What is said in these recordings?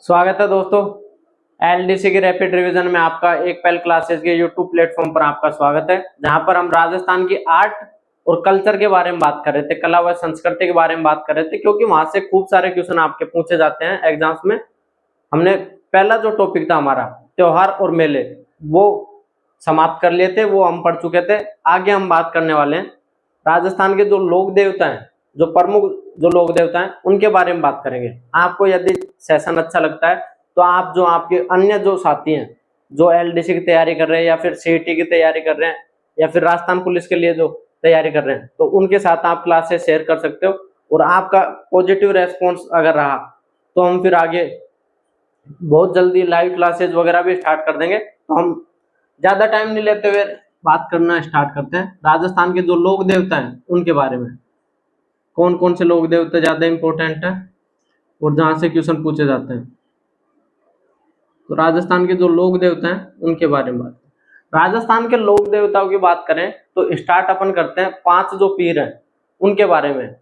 स्वागत है दोस्तों। एलडीसी की रैपिड रिवीजन में आपका एक पहल क्लासेस के यूट्यूब प्लेटफॉर्म पर आपका स्वागत है, जहां पर हम राजस्थान की आर्ट और कल्चर के बारे में बात कर रहे थे, कला व संस्कृति के बारे में बात कर रहे थे, क्योंकि वहां से खूब सारे क्वेश्चन आपके पूछे जाते हैं एग्जाम्स में। हमने पहला जो टॉपिक था हमारा त्योहार और मेले, वो समाप्त कर लिए थे, वो हम पढ़ चुके थे। आगे हम बात करने वाले हैं राजस्थान के जो लोक देवता हैं, जो प्रमुख जो लोक देवता हैं, उनके बारे में बात करेंगे। आपको यदि सेशन अच्छा लगता है तो आप जो आपके अन्य जो साथी हैं, जो एलडीसी की तैयारी कर रहे हैं या फिर सीईटी की तैयारी कर रहे हैं या फिर राजस्थान पुलिस के लिए जो तैयारी कर रहे हैं, तो उनके साथ आप क्लासेस शेयर कर सकते हो। और आपका पॉजिटिव रेस्पॉन्स अगर रहा तो हम फिर आगे बहुत जल्दी लाइव क्लासेस वगैरह भी स्टार्ट कर देंगे। तो हम ज्यादा टाइम नहीं लेते हुए बात करना स्टार्ट करते हैं राजस्थान के जो लोक देवता हैं उनके बारे में। कौन कौन से लोक देवता ज्यादा इंपॉर्टेंट है और जहां से क्वेश्चन पूछे जाते हैं, तो राजस्थान के जो लोक देवता हैं उनके बारे में बात करें। राजस्थान के लोक देवताओं की बात करें तो स्टार्ट अपन करते हैं 5 जो पीर हैं उनके बारे में।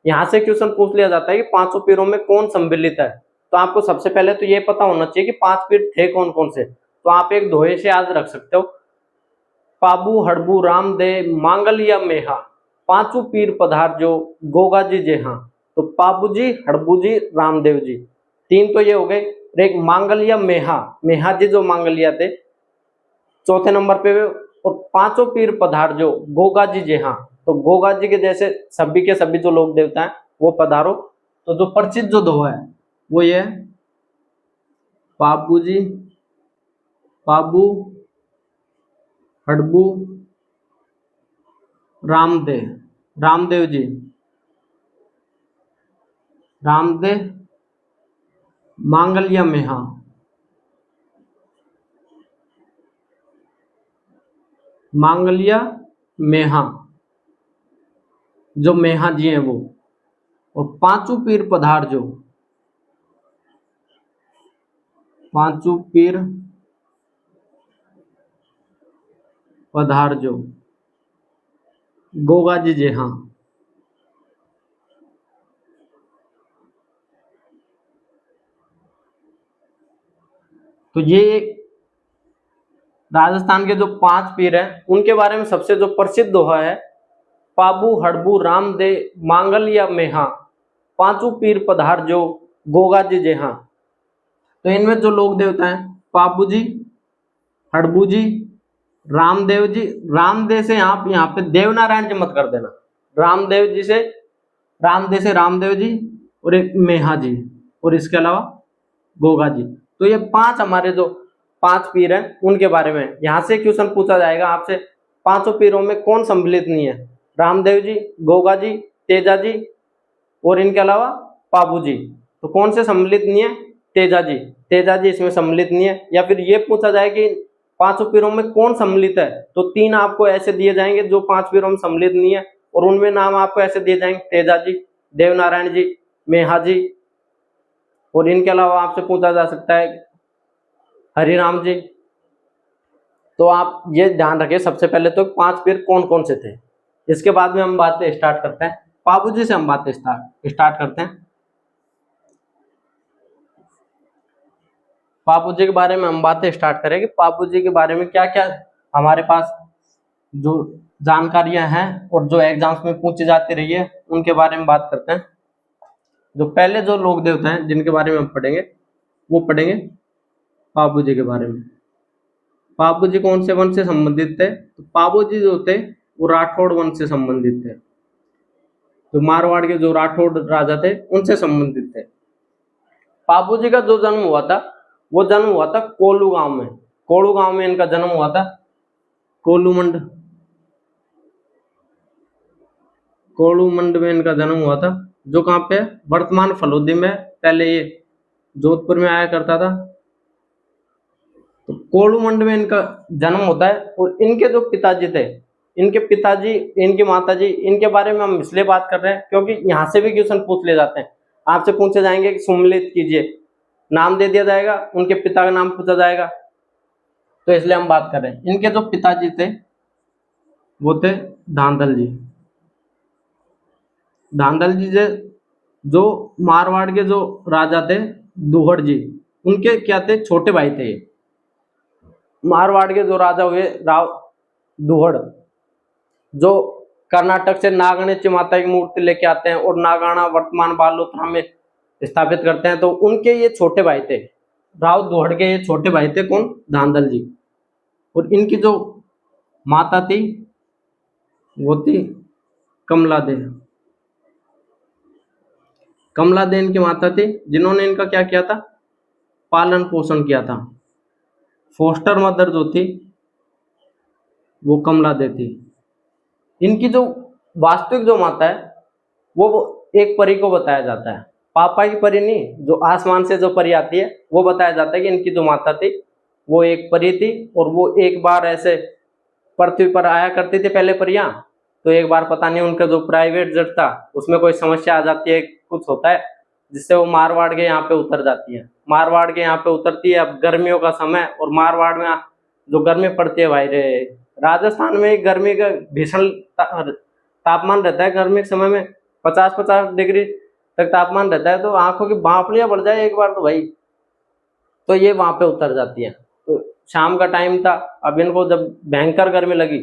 यहाँ से क्वेश्चन पूछ लिया जाता है कि 5 पीरों में कौन सम्मिलित है। तो आपको सबसे पहले तो ये पता होना चाहिए कि 5 पीर थे कौन कौन से। तो आप एक दोहे से याद रख सकते हो, पाबू हड़बू राम दे मांगल या मेहा, पांचों पीर पधार जो गोगा जी जेहा। तो पाबू जी, हड़बू जी, रामदेव जी, 3 तो ये हो गए। और एक मांगलिया मेहा, मेहा जी जो मांगलिया थे चौथे नंबर पे हुए। और पांचों पीर पधार जो गोगा जी जेहा, तो गोगा जी के जैसे सभी के सभी जो लोक देवता हैं वो पधारो। तो जो प्रसिद्ध जो दोहा है वो ये है, पाबू जी, पाबू हड़बू रामदेव, रामदेव जी, रामदेव मांगलिया मेहा, मांगलिया मेहा, जो मेहा जी हैं वो। और पांचों पीर पधार जो, पांचों पीर पधार जो गोगा जी जेहा। तो ये राजस्थान के जो 5 पीर हैं उनके बारे में सबसे जो प्रसिद्ध दोहा है, पाबू हड़बू राम दे मांगल या मेहा, पांचों पीर पधार जो गोगा जी जेहा। तो इनमें जो लोक देवता हैं, पाबू जी, हड़बू जी, रामदेव जी। रामदेव से आप यहाँ पे देवनारायण जी मत कर देना, रामदेव जी से, रामदेव से रामदेव जी, और एक मेहा जी, और इसके अलावा गोगा जी। तो ये 5 हमारे जो 5 पीर हैं उनके बारे में यहाँ से क्वेश्चन पूछा जाएगा आपसे। पांचों पीरों में कौन सम्मिलित नहीं है, रामदेव जी, गोगा जी, तेजा जी, और इनके अलावा पाबू जी। तो कौन से सम्मिलित नहीं है, तेजा जी, तेजा जी इसमें सम्मिलित नहीं है। या फिर ये पूछा जाए कि 5 पीरों में कौन सम्मिलित है, तो 3 आपको ऐसे दिए जाएंगे जो 5 पीरों में सम्मिलित नहीं है, और उनमें नाम आपको ऐसे दिए जाएंगे, तेजा जी, देवनारायण जी, मेहा जी, और इनके अलावा आपसे पूछा जा सकता है हरिराम जी। तो आप ये ध्यान रखें सबसे पहले तो 5 पीर कौन कौन से थे। इसके बाद में हम बातें स्टार्ट करते हैं, पाबू जी से हम बातें स्टार्ट करते हैं। पापू जी के बारे में हम बातें स्टार्ट करेंगे। पापू जी के बारे में क्या क्या हमारे पास जो जानकारियां हैं और जो एग्जाम्स में पूछी जाती रही है उनके बारे में बात करते हैं। जो पहले जो लोक देवता हैं जिनके बारे में हम पढ़ेंगे, वो पढ़ेंगे पापू जी के बारे में। पापू जी कौन से वंश से संबंधित थे, तो पापू जी जो थे वो राठौड़ वंश से संबंधित थे। तो मारवाड़ के जो राठौड़ राजा थे उनसे संबंधित थे। पापू जी का जो जन्म हुआ था वो जन्म हुआ था कोलू गांव में। कोलू गांव में इनका जन्म हुआ था। कोलूमंड, कोलूमंड में इनका जन्म हुआ था, जो कहाँ पे, वर्तमान फलोदी में। पहले ये जोधपुर में आया करता था। तो कोलूमंड में इनका जन्म होता है। और इनके जो पिताजी थे, इनके पिताजी, इनकी माताजी, इनके बारे में हम इसलिए बात कर रहे हैं क्योंकि यहाँ से भी क्वेश्चन पूछ ले जाते हैं। आपसे पूछे जाएंगे कि सम्मिलित कीजिए, नाम दे दिया जाएगा, उनके पिता का नाम पूछा जाएगा, तो इसलिए हम बात कर रहे हैं। इनके जो पिताजी थे वो थे धांधल जी। धांधल जी जो मारवाड़ के जो राजा थे, दुहड़ जी, उनके क्या थे, छोटे भाई थे ये। मारवाड़ के जो राजा हुए राव दुहड़, जो कर्नाटक से नागणेश माता की मूर्ति लेके आते हैं और नागाना वर्तमान बालोतरा में स्थापित करते हैं, तो उनके ये छोटे भाई थे, राव दुहड़ के ये छोटे भाई थे, कौन, धांधल जी। और इनकी जो माता थी वो थी कमला दे। कमला दे इनकी माता थी, जिन्होंने इनका क्या किया था, पालन पोषण किया था। फोस्टर मदर जो थी वो कमला दे थी। इनकी जो वास्तविक जो माता है वो एक परी को बताया जाता है, पापा की परी नहीं, जो आसमान से जो परी आती है वो बताया जाता है कि इनकी जो माता थी वो एक परी थी। और वो एक बार ऐसे पृथ्वी पर आया करती थी पहले परियां, तो एक बार पता नहीं उनका जो प्राइवेट जेट था उसमें कोई समस्या आ जाती है, कुछ होता है, जिससे वो मारवाड़ के यहाँ पे उतर जाती है। मारवाड़ के यहाँ पे उतरती है, अब गर्मियों का समय, और मारवाड़ में जो गर्मी पड़ती है भाई रे, राजस्थान में गर्मी का भीषण तापमान रहता है। गर्मी के समय में 50-50 डिग्री तक तापमान रहता है, तो आंखों की बांफड़ियां बढ़ जाए एक बार तो भाई, तो ये वहां पे उतर जाती है। तो शाम का टाइम था, अब इनको जब भयंकर गर्मी लगी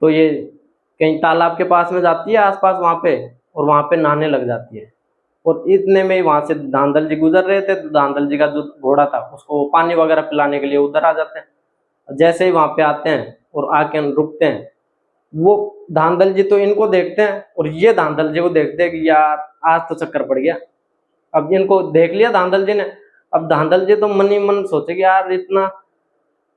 तो ये कहीं तालाब के पास में जाती है आसपास वहां पे, और वहां पे नहाने लग जाती है। और इतने में ही वहां से धांधल जी गुजर रहे थे, तो धांधल जी का जो घोड़ा था उसको पानी वगैरह पिलाने के लिए उधर आ जाते हैं। जैसे ही वहां पे आते हैं और आके रुकते हैं, वो धांधल जी तो इनको देखते हैं और ये धांधल जी को देखते हैं कि यार आज तो चक्कर पड़ गया। अब इनको देख लिया धांधल जी ने, अब धांधल जी तो मन ही मन सोचे कि यार इतना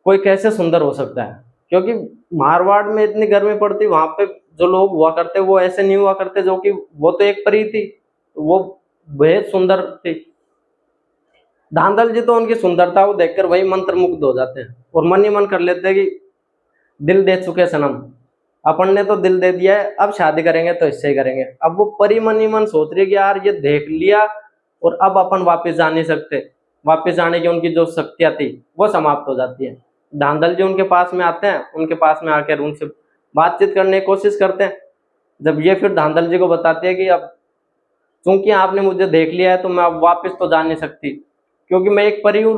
कोई कैसे सुंदर हो सकता है, क्योंकि मारवाड़ में इतनी गर्मी पड़ती, वहां पे जो लोग हुआ करते वो ऐसे नहीं हुआ करते, जो कि वो तो एक परी थी, वो बेहद सुंदर थी। धांधल जी तो उनकी सुंदरता को देखकर वही मंत्रमुग्ध हो जाते हैं और मन ही मन कर लेते हैं कि दिल दे चुके सनम, अपन ने तो दिल दे दिया है, अब शादी करेंगे तो इससे ही करेंगे। अब वो परी मन ही मन सोच रही है कि यार ये देख लिया और अब अपन वापस जा नहीं सकते, वापस जाने की उनकी जो शक्तियां थी वो समाप्त हो जाती है। धांधल जी उनके पास में आते हैं, उनके पास में आकर उनसे बातचीत करने की कोशिश करते हैं। जब ये फिर धांधल जी को बताती है कि अब चूंकि आपने मुझे देख लिया है तो मैं अब वापस तो जा नहीं सकती, क्योंकि मैं एक परी हूँ,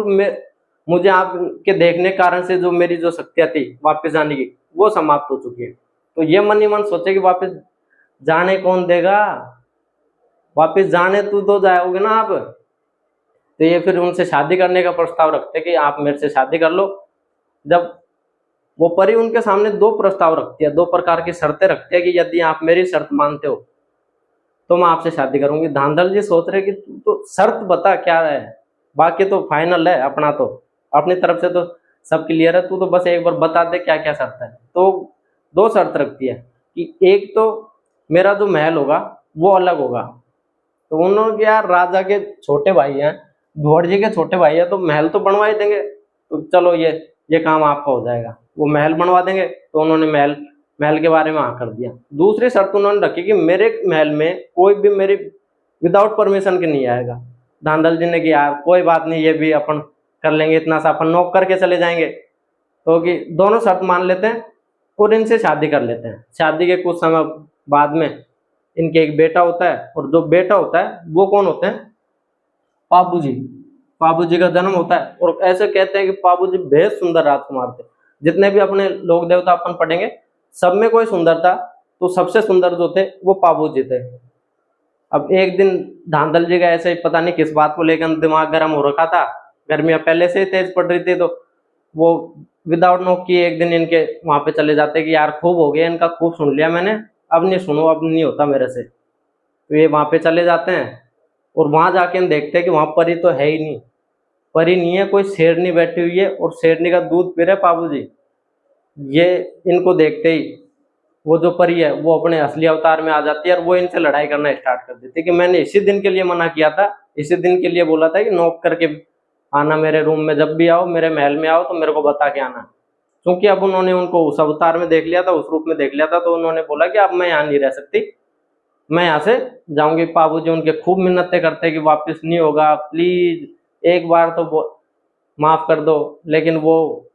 मुझे आपके देखने के कारण से जो मेरी जो शक्तियां थी वापस जाने की वो समाप्त हो चुकी है। तो ये मन ही मन सोचे कि वापस जाने कौन देगा, वापस जाने तो जाओगे ना आप। तो ये फिर उनसे शादी करने का प्रस्ताव रखते कि आप मेरे से शादी कर लो। जब वो परी उनके सामने दो प्रस्ताव रखती है, दो प्रकार की शर्तें रखती है कि यदि आप मेरी शर्त मानते हो तो मैं आपसे शादी करूंगी। धांधल जी सोच रहे कि तू तो शर्त बता क्या है, बाकी तो फाइनल है अपना, तो अपनी तरफ से तो सब क्लियर है, तू तो बस एक बार बता दे क्या क्या शर्त है। तो दो शर्त रखती है कि एक तो मेरा जो महल होगा वो अलग होगा। तो उन्होंने यार राजा के छोटे भाई हैं, धुआड़ जी के छोटे भाई है, तो महल तो बनवा ही देंगे, तो चलो ये काम आपका हो जाएगा, वो महल बनवा देंगे। तो उन्होंने महल महल के बारे में हाँ कर दिया। दूसरी शर्त उन्होंने रखी कि मेरे महल में कोई भी मेरी विदाउट परमिशन के नहीं आएगा। धांधल जी ने कि यार कोई बात नहीं, ये भी अपन कर लेंगे, इतना सा अपन नौक करके चले जाएंगे। तो कि दोनों शर्त मान लेते हैं और इनसे शादी कर लेते हैं। शादी के कुछ समय बाद में इनके एक बेटा होता है, और जो बेटा होता है वो कौन होते हैं, पाबू जी। पाबू जी का जन्म होता है, और ऐसे कहते हैं कि पाबू जी बेहद सुंदर राजकुमार थे। जितने भी अपने लोक देवता अपन पढ़ेंगे सब में कोई सुंदर था, तो सबसे सुंदर जो थे वो पाबू जी थे। अब एक दिन धांधल जी का ऐसे ही पता नहीं किस बात को लेकर दिमाग गर्म हो रखा था, गर्मियां पहले से ही तेज पड़ रही थी, तो वो विदाउट नोक किए एक दिन इनके वहां पे चले जाते कि यार खूब हो गया इनका, खूब सुन लिया मैंने, अब नहीं सुनो, अब नहीं होता मेरे से। तो ये वहां पे चले जाते हैं और वहां जाके हम देखते हैं कि वहां परी तो है ही नहीं, परी नहीं है, कोई शेरनी बैठी हुई है और शेरनी का दूध पी रहे पाबू जी। ये इनको देखते ही वो जो परी है वो अपने असली अवतार में आ जाती है और वो इनसे लड़ाई करना स्टार्ट कर देती है कि मैंने इसी दिन के लिए मना किया था, इसी दिन के लिए बोला था कि नॉक करके आना मेरे रूम में, जब भी आओ मेरे महल में आओ तो मेरे को बता के आना। क्योंकि अब उन्होंने उनको उस अवतार में देख लिया था, उस रूप में देख लिया था, तो उन्होंने बोला कि अब मैं यहाँ नहीं रह सकती, मैं यहाँ से जाऊंगी। बाबूजी उनके खूब मिन्नतें करते कि वापस नहीं होगा, प्लीज एक बार तो माफ कर दो, लेकिन वो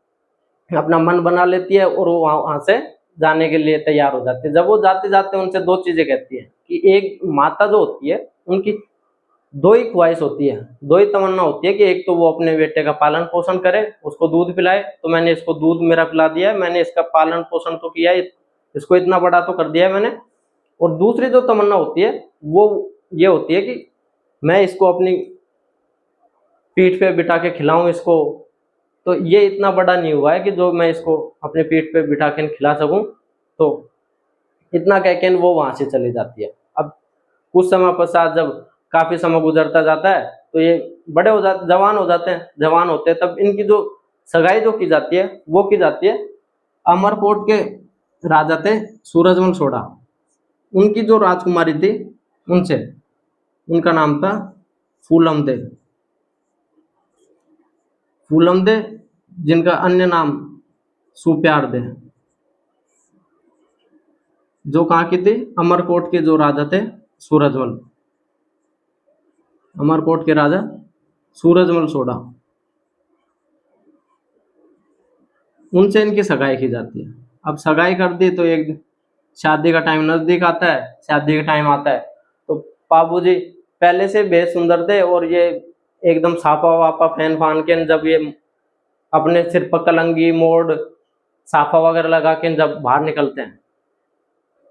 अपना मन बना लेती है और वो वहां से जाने के लिए तैयार हो जाती है। जब वो जाते जाते उनसे दो चीजें कहती है कि एक माता जो होती है उनकी दो ही ख्वाहिश होती है, दो ही तमन्ना होती है कि एक तो वो अपने बेटे का पालन पोषण करे, उसको दूध पिलाए, तो मैंने इसको दूध मेरा पिला दिया है, मैंने इसका पालन पोषण तो किया है, इसको इतना बड़ा तो कर दिया है मैंने। और दूसरी जो तमन्ना होती है वो ये होती है कि मैं इसको अपनी पीठ पे बिठा के खिलाऊं इसको। तो ये इतना बड़ा नहीं हुआ है कि जो मैं इसको अपने पीठ पे बिठा के खिला सकूं। तो इतना कह के वो वहां से चली जाती है। अब कुछ समय पश्चात जब काफी समय गुजरता जाता है तो ये बड़े हो जाते, जवान हो जाते हैं, जवान होते हैं तब इनकी जो सगाई जो की जाती है वो की जाती है अमरकोट के राजा थे सूरजमल सोढ़ा, उनकी जो राजकुमारी थी उनसे। उनका नाम था फूलम दे, फूलम दे, जिनका अन्य नाम सुप्यार दे, जो कहाँ की थी, अमरकोट के जो राजा थे सूरजमल, अमरकोट के राजा सूरजमल सोढ़ा, उनसे इनकी सगाई की जाती है। अब सगाई कर दी तो एक शादी का टाइम नजदीक आता है, शादी का टाइम आता है तो बाबू जी पहले से बेहद सुंदर थे और ये एकदम छापा वापा फैन फान के जब ये अपने सिर पर कलंगी मोड़ साफा वगैरह लगा के जब बाहर निकलते हैं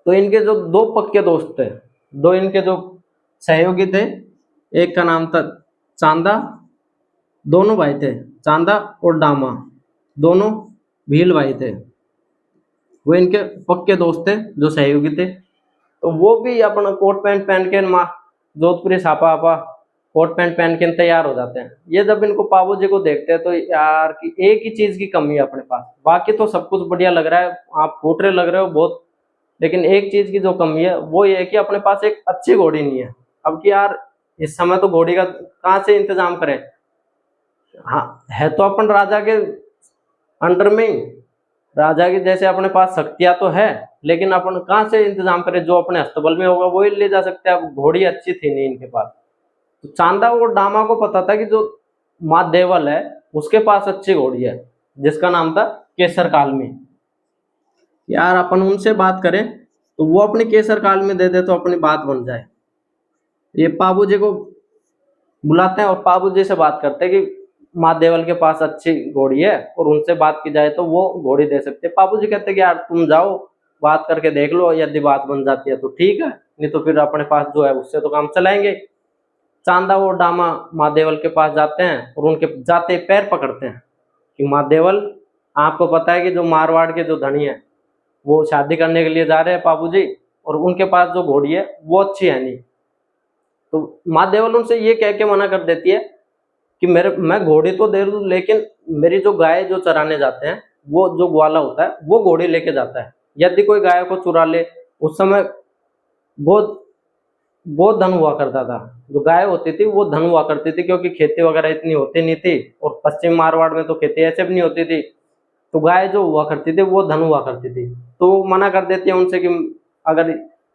तो इनके जो दो पक्के दोस्त थे, दो इनके जो सहयोगी थे, एक का नाम था चांदा, दोनों भाई थे, चांदा और डामा, दोनों भील भाई थे। वो इनके पक्के दोस्त थे जो सहयोगी थे। तो वो भी अपना कोट पैंट पहन के माँ जोधपुरी छापा आपा कोट पैंट पहन के तैयार हो जाते हैं। ये जब इनको पाबू जी को देखते हैं तो यार कि एक ही चीज की कमी है अपने पास, बाकी तो सब कुछ बढ़िया लग रहा है, आप फूटरे लग रहे हो बहुत, लेकिन एक चीज की जो कमी है वो ये है कि अपने पास एक अच्छी घोड़ी नहीं है। अब कि यार इस समय तो घोड़ी का कहाँ से इंतजाम करें। हाँ, है तो अपन राजा के अंडर में ही, राजा की जैसे अपने पास शक्तियां तो है, लेकिन अपन कहाँ से इंतजाम करें, जो अपने हस्तबल में होगा वही ले जा सकते हैं। अब घोड़ी अच्छी थी नहीं इनके पास। तो चांदा और डामा को पता था कि जो माँ देवल है उसके पास अच्छी घोड़ी है जिसका नाम था केसर कालमी। यार अपन उनसे बात करें तो वो अपनी केसर कालमी दे दे तो अपनी बात बन जाए। ये पाबू जी को बुलाते हैं और पाबू जी से बात करते हैं कि माँ देवल के पास अच्छी घोड़ी है और उनसे बात की जाए तो वो घोड़ी दे सकते हैं। पाबू जी कहते हैं कि यार तुम जाओ बात करके देख लो, यदि बात बन जाती है तो ठीक है, नहीं तो फिर अपने पास जो है उससे तो काम चलाएंगे। चांदा और डामा माँ देवल के पास जाते हैं और उनके जाते ही पैर पकड़ते हैं कि माँ देवल, आपको पता है कि जो मारवाड़ के जो धनी है वो शादी करने के लिए जा रहे हैं पाबू जी, और उनके पास जो घोड़ी है वो अच्छी है नहीं। तो माँ देवल उनसे ये कह के मना कर देती है कि मेरे मैं घोड़ी तो दे दूं, लेकिन मेरी जो गाय जो चराने जाते हैं वो जो ग्वाला होता है वो घोड़ी लेके जाता है। यदि कोई गाय को चुरा ले, उस समय बहुत बहुत धन हुआ करता था, जो गाय होती थी वो धन हुआ करती थी, क्योंकि खेती वगैरह इतनी होती नहीं थी और पश्चिम मारवाड़ में तो खेती ऐसे भी नहीं होती थी। तो गाय जो हुआ करती थी वो धन हुआ करती थी। तो वो मना कर देती है उनसे कि अगर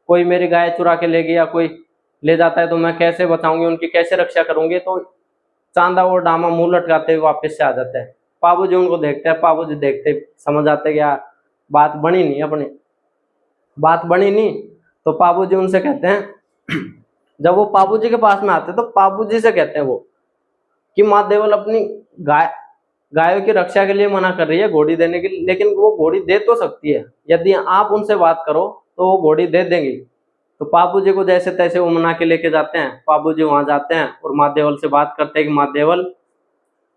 कोई मेरी गाय चुरा के ले गया, कोई ले जाता है तो मैं कैसे बचाऊंगी, उनकी कैसे रक्षा करूंगी। तो चांदा और डामा मुंह लटकाते हुए वापस से आ जाते हैं। पाबू जी उनको देखते हैं, पाबू जी देखते ही समझ आते हैं कि यार बात बनी नहीं, अपनी बात बनी नहीं। तो पाबू जी उनसे कहते हैं जब वो पाबू जी के पास में आते हैं तो पाबू जी से कहते हैं वो कि माँ देवल अपनी गाय गायों की रक्षा के लिए मना कर रही है घोड़ी देने के लिए, लेकिन वो घोड़ी दे तो सकती है, यदि आप उनसे बात करो तो वो घोड़ी दे देंगी। तो पापू जी को जैसे तैसे वो मना के लेके जाते हैं। पापू जी वहां जाते हैं और माँ देवल से बात करते हैं कि माँ देवल,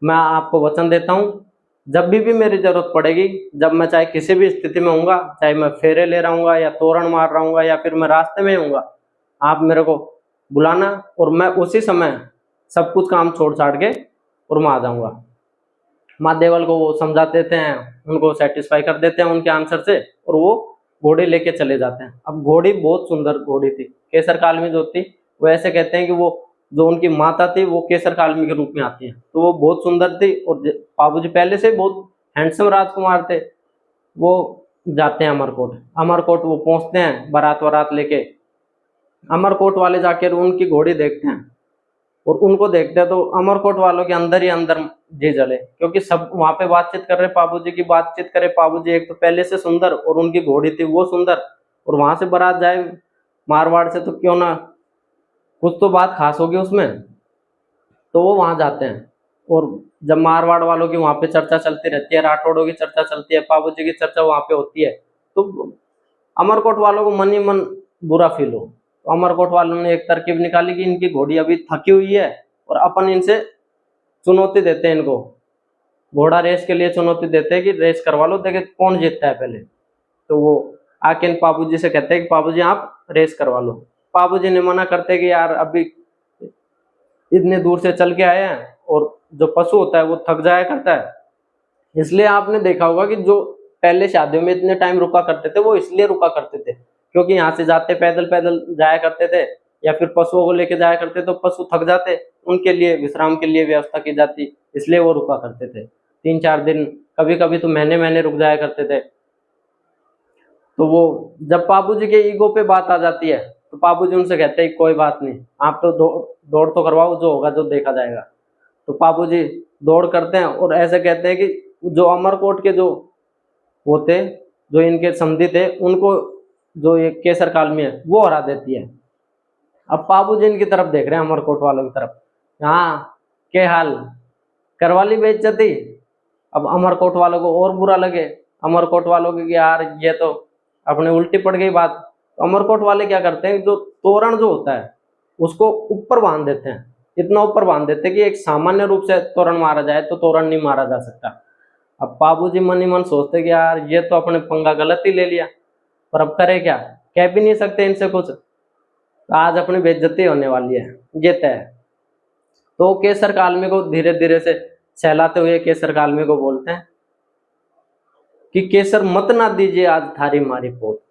मैं आपको वचन देता हूँ जब भी मेरी जरूरत पड़ेगी, जब मैं चाहे किसी भी स्थिति में हूँगा, चाहे मैं फेरे ले रहा हूँ या तोरण मार रहा हूँ या फिर मैं रास्ते में हूँगा, आप मेरे को बुलाना और मैं उसी समय सब कुछ काम छोड़ छाड़ के और मैं आ जाऊँगा। माँ देवल को वो समझा देते हैं, उनको सेटिस्फाई कर देते हैं उनके आंसर से, और वो घोड़ी लेके चले जाते हैं। अब घोड़ी बहुत सुंदर घोड़ी थी, केसर कालमी जो थी, वो ऐसे कहते हैं कि वो जो उनकी माता थी वो केसर कालमी के रूप में आती है, तो वो बहुत सुंदर थी। और बाबूजी पहले से बहुत हैंडसम राजकुमार थे। वो जाते हैं अमरकोट, अमरकोट वो पहुंचते हैं बारात वारात लेके। अमरकोट वाले जाकर उनकी घोड़ी देखते हैं और उनको देखते हैं तो अमरकोट वालों के अंदर ही अंदर जी जले, क्योंकि सब वहां पे बातचीत कर रहे, पाबू जी की बातचीत करे। पाबू जी एक तो पहले से सुंदर और उनकी घोड़ी थी वो सुंदर, और वहां से बारात जाए मारवाड़ से तो क्यों ना कुछ तो बात खास होगी उसमें, तो वो वहां जाते हैं। और जब मारवाड़ वालों की वहां पे चर्चा चलती रहती है, राठौड़ों की चर्चा चलती है, पाबू जी की चर्चा वहां पे होती है, तो अमरकोट वालों को मन ही मन बुरा फील हो। तो अमरकोट वालों ने एक तरकीब निकाली कि इनकी घोड़ी अभी थकी हुई है और अपन इनसे चुनौती देते हैं इनको, घोड़ा रेस के लिए चुनौती देते हैं कि रेस करवा लो, देखे कौन जीतता है पहले। तो वो आके पाबू जी से कहते हैं कि पाबू जी आप रेस करवा लो। पाबू जी ने मना करते कि यार अभी इतने दूर से चल के आए हैं और जो पशु होता है वो थक जाया करता है। इसलिए आपने देखा होगा कि जो पहले शादियों में इतने टाइम रुका करते थे वो इसलिए रुका करते थे क्योंकि यहाँ से जाते पैदल पैदल जाया करते थे या फिर पशुओं को लेके जाया करते, तो पशु थक जाते, उनके लिए विश्राम के लिए व्यवस्था की जाती, इसलिए वो रुका करते थे 3-4 दिन, कभी कभी तो महीने महीने रुक जाया करते थे। तो वो जब पाबूजी के ईगो पे बात आ जाती है तो पाबूजी उनसे कहते हैं कोई बात नहीं, आप तो दौड़ तो करवाओ, जो होगा जो देखा जाएगा। तो पाबूजी दौड़ करते हैं और ऐसे कहते हैं कि जो अमरकोट के जो होते, जो इनके समधी थे, उनको जो ये केसर कालमी है वो हरा देती है। अब पाबूजी इनकी तरफ देख रहे हैं, अमरकोट वालों की तरफ, हाँ क्या हाल, करवा ली बेइज्जती। अब अमरकोट वालों को और बुरा लगे, अमरकोट वालों की कि यार ये तो अपने उल्टी पड़ गई बात। तो अमरकोट वाले क्या करते हैं, जो तोरण जो होता है उसको ऊपर बांध देते हैं, इतना ऊपर बांध देते हैं कि एक सामान्य रूप से तोरण मारा जाए तो तोरण नहीं मारा जा सकता। अब बाबूजी मन ही मन सोचते कि यार ये तो अपने पंगा गलत ही ले लिया, पर अब करे क्या, कह भी नहीं सकते इनसे कुछ, तो आज अपनी बेइज्जती होने वाली है, ये तय है। तो केसर कालमी को धीरे धीरे से सहलाते हुए केसर कालमी को बोलते हैं कि केसर मत ना दीजिए आज थारी मारी पोत,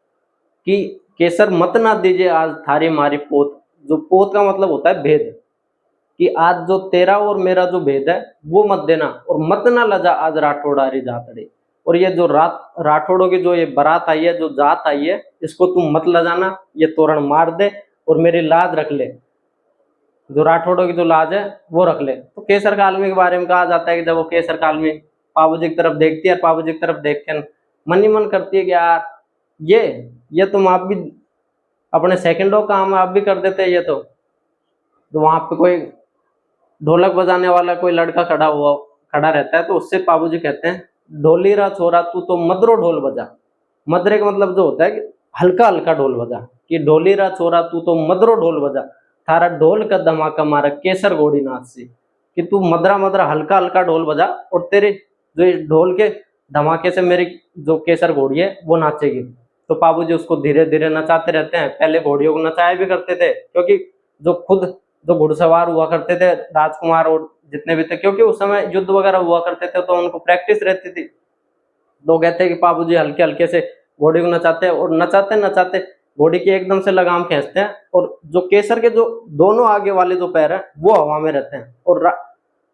कि केसर मत ना दीजिए आज थारी मारी पोत। जो पोत का मतलब होता है भेद, कि आज जो तेरा और मेरा जो भेद है वो मत देना, और मत ना लजा आज राठौड़ारी जातड़ी। और ये जो राठौड़ों की जो ये बारात आई है, जो जात आई है, इसको तुम मत लजाना, ये तोरण मार दे और मेरी लाज रख ले, जो राठौड़ों की जो लाज है वो रख ले। तो केसर कालमी के बारे में कहा जाता है कि जब वो केसर कालमी पाबूजी की तरफ देखती है, पाबूजी की तरफ देख कर मन ही मन करती है कि यार ये तुम आप भी अपने सेकंडों काम आप भी कर देते, ये तो वहां पे कोई ढोलक बजाने वाला कोई लड़का खड़ा रहता है, तो उससे बाबूजी कहते हैं ढोली रा छोरा तू तो मदरो ढोल बजा। मदरे का मतलब जो होता है कि हल्का हल्का ढोल बजा, कि ढोली रा छोरा तू तो मदरो ढोल बजा, थारा ढोल का धमाका मारा केसर घोड़ी नाच से, कि तू मदरा मदरा हल्का हल्का ढोल बजा और तेरे जो इस ढोल के धमाके से मेरी जो केसर घोड़ी है वो नाचेगी। तो बाबूजी उसको धीरे धीरे नचाते रहते हैं, पहले घोड़ियों को नचाया भी करते थे क्योंकि जो खुद जो घुड़सवार हुआ करते थे राजकुमार और जितने भी थे, क्योंकि उस समय युद्ध वगैरह हुआ करते थे तो उनको प्रैक्टिस रहती थी। तो कहते हैं कि बाबूजी हल्के हल्के से घोड़ी को नचाते हैं और नचाते नचाते घोड़ी की एकदम से लगाम खींचते हैं, और जो केसर के जो दोनों आगे वाले जो पैर हैं वो हवा में रहते हैं, और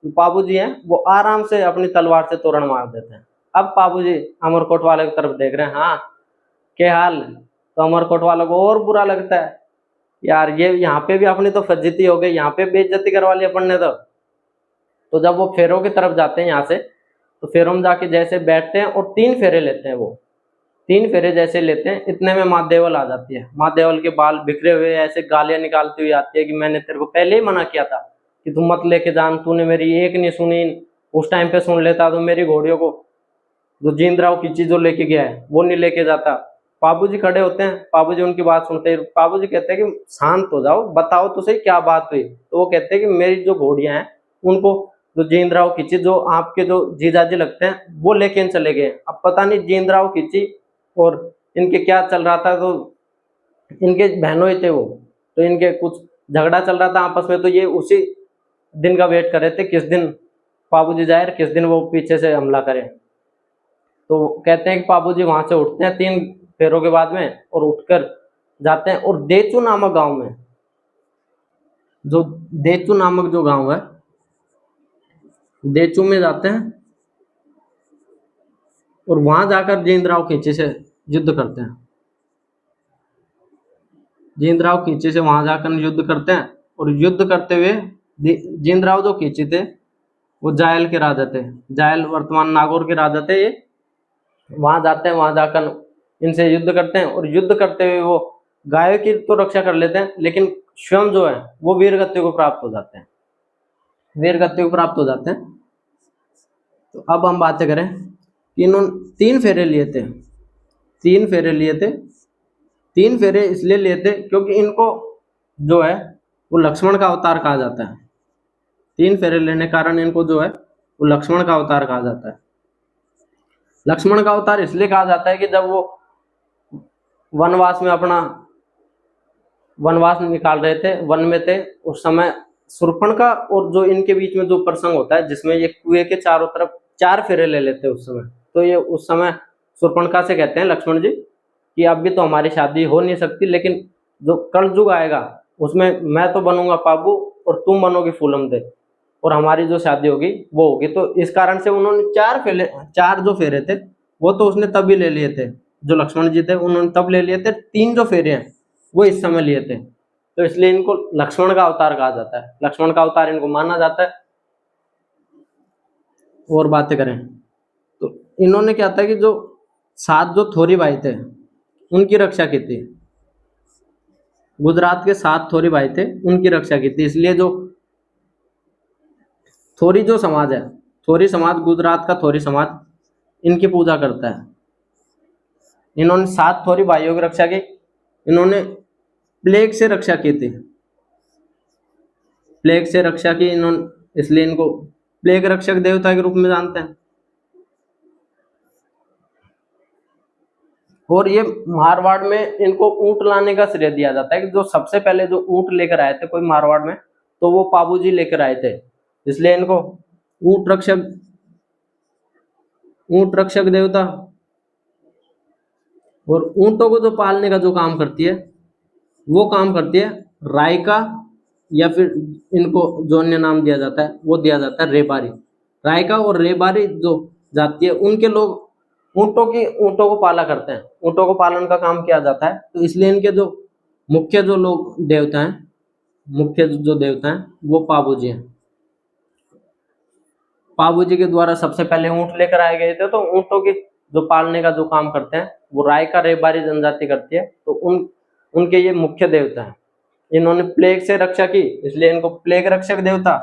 बाबूजी हैं वो आराम से अपनी तलवार से तोरण मार देते हैं। अब बाबूजी अमरकोट वाले की तरफ देख रहे हैं, हाँ क्या हाल, तो अमरकोट वालों को और बुरा लगता है, यार ये यहाँ पे भी अपनी तो फज्जिती हो गई, यहाँ पे बेइज्जती करवा ली अपन ने। तो जब वो फेरों की तरफ जाते हैं यहाँ से, तो फेरों में जाके जैसे बैठते हैं और 3 फेरे लेते हैं, वो 3 फेरे जैसे लेते हैं इतने में माँ देवल आ जाती है। माँ देवल के बाल बिखरे हुए ऐसे गालियां निकालती हुई आती है कि मैंने तेरे को पहले ही मना किया था कि तू मत लेके जान, तूने मेरी एक नहीं सुनी, उस टाइम पे सुन लेता तो मेरी घोड़ियों को जो जींदराव की चीज जो लेके गया है वो नहीं लेके जाता। बाबूजी खड़े होते हैं, बाबूजी उनकी बात सुनते हैं, बाबूजी कहते हैं कि शांत हो जाओ, बताओ तो सही क्या बात हुई। तो वो कहते हैं कि मेरी जो घोड़ियां हैं उनको जो जींदराव खींची, जो आपके जो जीजाजी लगते हैं वो लेके इन चले गए। अब पता नहीं जींदराव खींची और इनके क्या चल रहा था, तो इनके बहनों ही थे वो, तो इनके कुछ झगड़ा चल रहा था आपस में, तो ये उसी दिन का वेट कर रहे थे किस दिन बाबूजी जाए, किस दिन वो पीछे से हमला करें। तो कहते हैं कि बाबूजी वहां से उठते हैं 3 फेरों के बाद में और उठकर जाते हैं और देचू नामक गांव में, जो देचू नामक जो गांव है, देचू में जाते हैं और वहां जाकर जींदराव खींची से युद्ध करते हैं। जींदराव खींची से वहां जाकर युद्ध करते हैं, और युद्ध करते हुए जींदराव जो खींची थे वो जायल के राजा थे, जायल वर्तमान नागौर के राजा थे ये। वहां जाते हैं, वहां जाकर इनसे युद्ध करते हैं और युद्ध करते हुए वो गायों की तो रक्षा कर लेते हैं, लेकिन स्वयं जो है वो वीरगति को प्राप्त हो जाते हैं, वीरगति को प्राप्त हो जाते हैं। तो अब हम बातें करें कि इन्होंने 3 फेरे लिए थे, 3 फेरे लिए थे। 3 फेरे इसलिए लिए थे क्योंकि इनको जो है वो लक्ष्मण का अवतार कहा जाता है। 3 फेरे लेने के कारण इनको जो है वो लक्ष्मण का अवतार कहा जाता है। लक्ष्मण का अवतार इसलिए कहा जाता है कि जब वो वनवास में अपना वनवास निकाल रहे थे, वन में थे, उस समय शूर्पणखा और जो इनके बीच में जो प्रसंग होता है जिसमें ये कुएं के चारों तरफ 4 फेरे ले लेते हैं उस समय, तो ये उस समय शूर्पणखा से कहते हैं लक्ष्मण जी कि अभी तो हमारी शादी हो नहीं सकती, लेकिन जो कलयुग आएगा उसमें मैं तो बनूंगा पाबू और तुम बनोगे फूलम दे, और हमारी जो शादी होगी वो होगी। तो इस कारण से उन्होंने 4 जो फेरे थे वो तो उसने तभी ले लिए थे, जो लक्ष्मण जी थे उन्होंने तब ले लिए थे। 3 जो फेरे हैं वो इस समय लिए थे, तो इसलिए इनको लक्ष्मण का अवतार कहा जाता है, लक्ष्मण का अवतार इनको माना जाता है। और बातें करें तो इन्होंने क्या था कि जो 7 जो थोरी भाई थे उनकी रक्षा की थी, गुजरात के 7 थोरी भाई थे उनकी रक्षा की थी। इसलिए जो थोरी जो समाज है, थोरी समाज, गुजरात का थोरी समाज इनकी पूजा करता है। इन्होंने 7 थोरी भाइयों की रक्षा की, इन्होंने प्लेग से रक्षा की थी, प्लेग से रक्षा की इन्होंने, इसलिए इनको प्लेग रक्षक देवता के रूप में जानते हैं। और ये मारवाड़ में इनको ऊंट लाने का श्रेय दिया जाता है कि जो सबसे पहले जो ऊंट लेकर आए थे कोई मारवाड़ में, तो वो पाबूजी लेकर आए थे, इसलिए इनको ऊंट रक्षक, ऊंट रक्षक देवता। और ऊंटों को जो पालने का जो काम करती है वो काम करती है रायका, या फिर इनको जो अन्य नाम दिया जाता है वो दिया जाता है रेबारी। रायका और रेबारी जो जाती है उनके लोग ऊंटों को पाला करते हैं, ऊंटों को पालन का काम किया जाता है। तो इसलिए इनके जो मुख्य जो लोग देवता हैं, मुख्य जो देवता हैं वो पाबूजी हैं। पाबूजी के द्वारा सबसे पहले ऊंट लेकर आए गए थे, तो ऊंटों की जो पालने का जो काम करते हैं वो रायका रेबारी जनजाति करती है। तो उनके ये मुख्य देवता हैं। इन्होंने प्लेग से रक्षा की, इसलिए इनको प्लेग रक्षक देवता।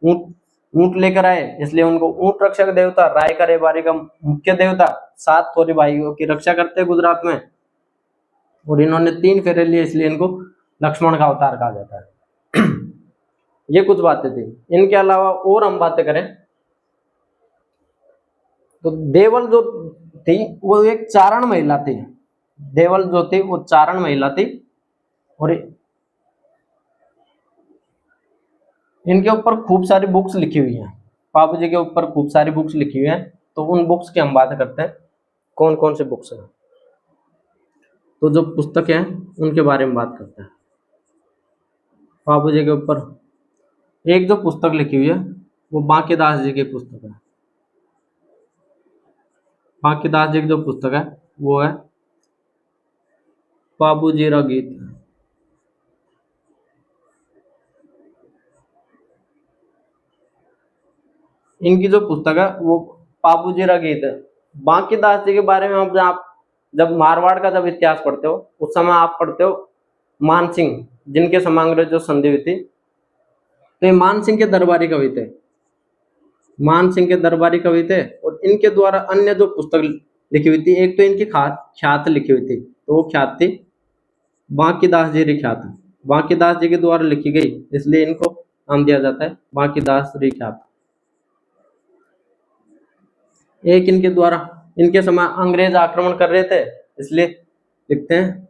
ऊंट ऊंट लेकर आए, इसलिए उनको ऊंट रक्षक देवता। रायका रेबारी का मुख्य देवता, 7 थोरी भाइयों की रक्षा करते हैं गुजरात में। और इन्होंने 3 फेरे लिए, इसलिए इनको लक्ष्मण का अवतार कहा जाता है। ये कुछ बातें थी। इनके अलावा और हम बातें करें तो देवल जो थी वो एक चारण महिला थी, देवल जो थी वो चारण महिला थी। और इनके ऊपर खूब सारी बुक्स लिखी हुई हैं, पापू जी के ऊपर खूब सारी बुक्स लिखी हुई हैं। तो उन बुक्स की हम बात करते हैं, कौन कौन से बुक्स हैं। तो जो पुस्तक हैं उनके बारे में बात करते हैं। पापू जी के ऊपर एक जो पुस्तक लिखी हुई है वो बांकीदास जी की पुस्तक है। बांकीदास जी की जो पुस्तक है वो है पापू जी रा गीत। इनकी जो पुस्तक है वो पापू जी रा गीत है। बांकीदास जी के बारे में आप जब मारवाड़ का जब इतिहास पढ़ते हो उस समय आप पढ़ते हो मान सिंह, जिनके समांग्र जो संधि हुई थी, तो ये मान सिंह के दरबारी कवि थे, मान सिंह के दरबारी कवि थे। और इनके द्वारा अन्य जो पुस्तक लिखी हुई थी, एक तो इनकी ख्यात लिखी हुई थी, तो वो ख्यात थी बांकीदास जी री ख्यात, बांकीदास जी के द्वारा लिखी गई, इसलिए इनको नाम दिया जाता है बांकीदास री ख्यात। एक इनके द्वारा, इनके समय अंग्रेज आक्रमण कर रहे थे, इसलिए लिखते हैं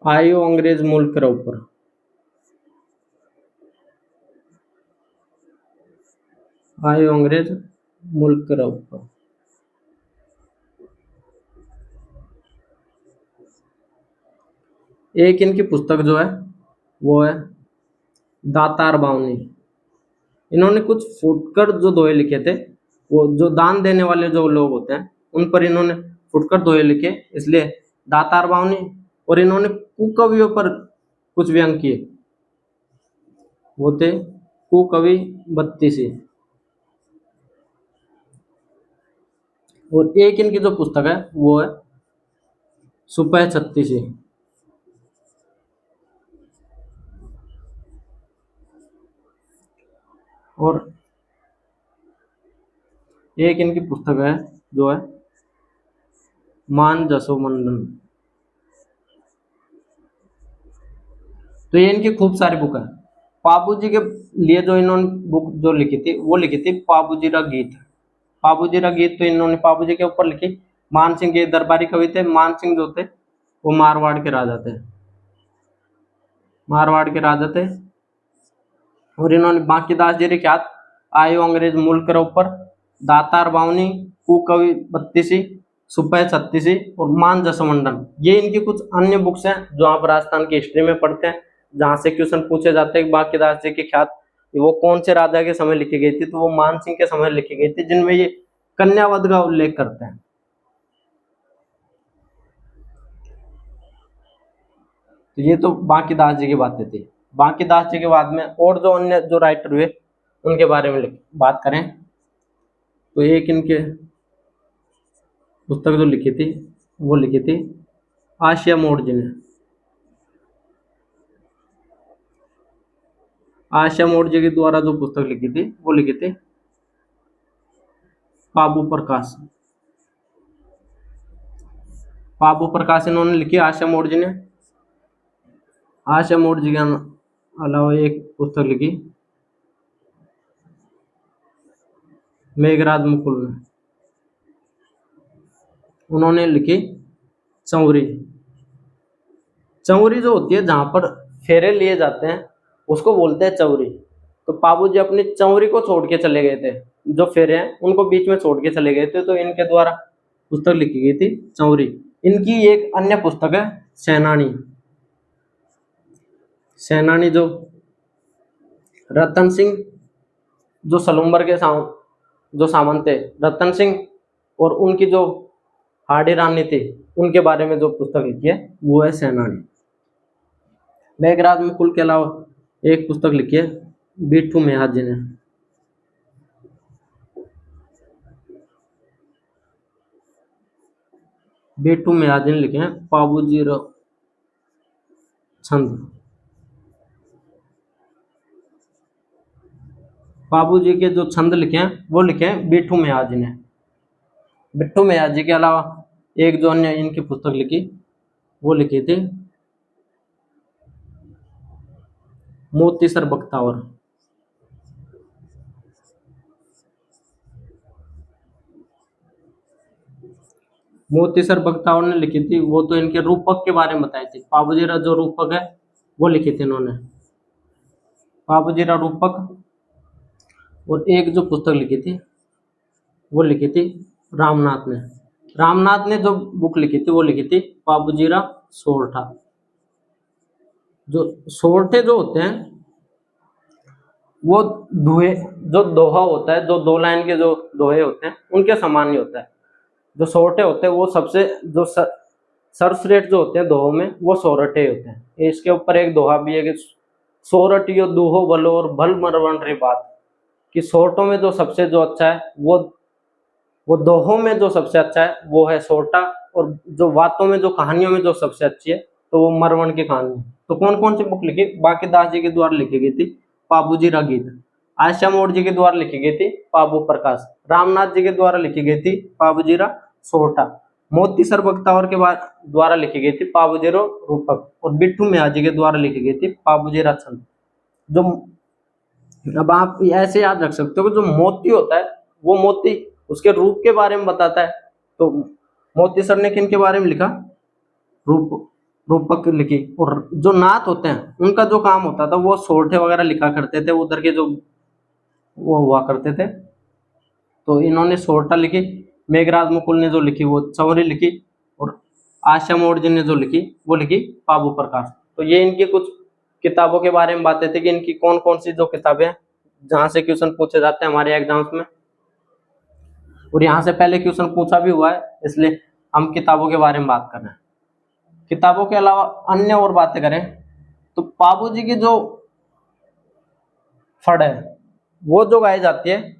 आयो अंग्रेज मुल्क रे ऊपर। आयो अंग्रेज मुल्क रे ऊपर। एक इनकी पुस्तक जो है वो है दातार बावनी। इन्होंने कुछ फुटकर जो दोहे लिखे थे, वो जो दान देने वाले जो लोग होते हैं उन पर इन्होंने फुटकर दोहे लिखे, इसलिए दातार बावनी। और इन्होंने कुकवियों पर कुछ व्यंग किए, वो थे कुकवि 32। और एक इनकी जो पुस्तक है वो है सुपह 36। और एक इनकी पुस्तक है जो है मान जसोमंडन। तो ये इनकी खूब सारी बुक है। पाबूजी के लिए जो इन्होंने बुक जो लिखी थी वो लिखी थी पाबूजीरा गीत। पाबूजीरा गीत तो इन्होंने पाबूजी के ऊपर लिखी। मान सिंह के दरबारी कवि थे। मान सिंह जो थे वो मारवाड़ के राजा थे, मारवाड़ के राजा थे। और इन्होंने बांकीदास जी ख्यात आयो अंग्रेज मुल्क के ऊपर, दातार बावनी, कुकवि बत्तीसी, सुपह छत्तीसी और मान जसवंडन, ये इनकी कुछ अन्य बुक्स हैं जो आप राजस्थान की हिस्ट्री में पढ़ते हैं, जहां से क्वेश्चन पूछे जाते हैं बांकीदास जी की ख्यात वो कौन से राजा के समय लिखी गई थी, तो वो मान सिंह के समय लिखी गई थी, जिनमें ये कन्यावध का उल्लेख करते हैं। तो ये तो बांकीदास जी की बातें थी। बांकीदास जी के बाद में और जो अन्य जो राइटर हुए उनके बारे में बात करें तो एक इनके पुस्तक जो लिखी थी वो लिखी थी आशिया मोड़ जी ने। आशिया मोड़ जी के द्वारा जो पुस्तक लिखी थी वो लिखी थी पाबू प्रकाश। पाबू प्रकाश इन्होंने लिखी आशिया मोड़ जी ने। आशिया मोड़ जी के अलावा एक पुस्तक लिखी मेघराज मुकुल ने। उन्होंने लिखी चौरी। चौरी जो होती है जहां पर फेरे लिए जाते हैं उसको बोलते हैं चौरी। तो पाबू जी अपनी चौरी को छोड़ के चले गए थे, जो फेरे हैं उनको बीच में छोड़ के चले गए थे, तो इनके द्वारा पुस्तक लिखी गई थी चौरी। इनकी एक अन्य पुस्तक है सेनानी। सेनानी जो रतन सिंह जो सलूम्बर के जो सामंत थे रतन सिंह और उनकी जो हाड़ी रानी थी उनके बारे में जो पुस्तक लिखी है वो है सेनानी। मेघराज मुकुल के अलावा एक पुस्तक लिखी है बिट्ठू मेहता जी ने। बिट्ठू मेहता जी ने लिखे हैं पाबूजी छंद। बाबू जी के जो छंद लिखे हैं वो लिखे हैं बिट्ठू मेहता जी ने। बिट्ठू मेहता जी के अलावा एक जो अन्य इनकी पुस्तक लिखी वो लिखी थी मोतीसर बख्तावर। मोतीसर बख्तावर ने लिखी थी वो तो इनके रूपक के बारे में बताई थी। पाबूजीरा जो रूपक है वो लिखे थे इन्होंने, पाबूजीरा रूपक। और एक जो पुस्तक लिखी थी वो लिखी थी रामनाथ ने। रामनाथ ने जो बुक लिखी थी वो लिखी थी पाबूजीरा सोरठा। जो सोरठे जो होते हैं वो दोहे, जो दोहा होता है, जो दो लाइन के जो दोहे होते हैं उनके समान ही होता है। जो सोरठे होते हैं वो सबसे जो सर्वश्रेष्ठ जो होते हैं दोहों में वो सोरठे होते हैं। इसके ऊपर एक दोहा भी है कि सोरठियो दूहो भलो और भल मरवन रे बात, कि सोरठों में जो सबसे जो अच्छा है वो दोहों में जो सबसे अच्छा है वो है सोरठा, और जो बातों में जो कहानियों में जो सबसे अच्छी है तो वो मरवन की कहानी है। तो कौन कौन सी बुक लिखी? बांकीदास जी के द्वारा लिखी गई थी पाबूजीरा गीत। आयशा मोड़ जी के द्वारा लिखी गई थी पाबू प्रकाश। रामनाथ जी के द्वारा लिखी गई थी पाबूजीरा सोरठा। मोतीसर बख्तावर के द्वारा लिखी गई थी पाबूजीरा रूपक। और बिट्ठू मेहता जी के द्वारा लिखी गई थी पाबूजीरा छंद। जो अब आप ऐसे याद रख सकते हो कि जो मोती होता है वो मोती उसके रूप के बारे में बताता है। तो मोती सर ने किन के बारे में लिखा? रूपक लिखी। और जो नाथ होते हैं उनका जो काम होता था वो सोरठे वगैरह लिखा करते थे, उधर के जो वो हुआ करते थे। तो इन्होंने सोरठा लिखी। मेघराज मुकुल ने जो लिखी वो चौरी लिखी। और आशा मोड़ जी ने जो लिखी वो लिखी पाबू प्रकाश। तो ये इनकी कुछ किताबों के बारे में बातें थी कि इनकी कौन कौन सी जो किताबें हैं जहां से क्वेश्चन पूछे जाते हैं हमारे एग्जाम्स में, और यहाँ से पहले क्वेश्चन पूछा भी हुआ है, इसलिए हम किताबों के बारे में बात कर रहे हैं। किताबों के अलावा अन्य और बातें करें तो पाबू जी की जो फड़ है वो जो गाई जाती है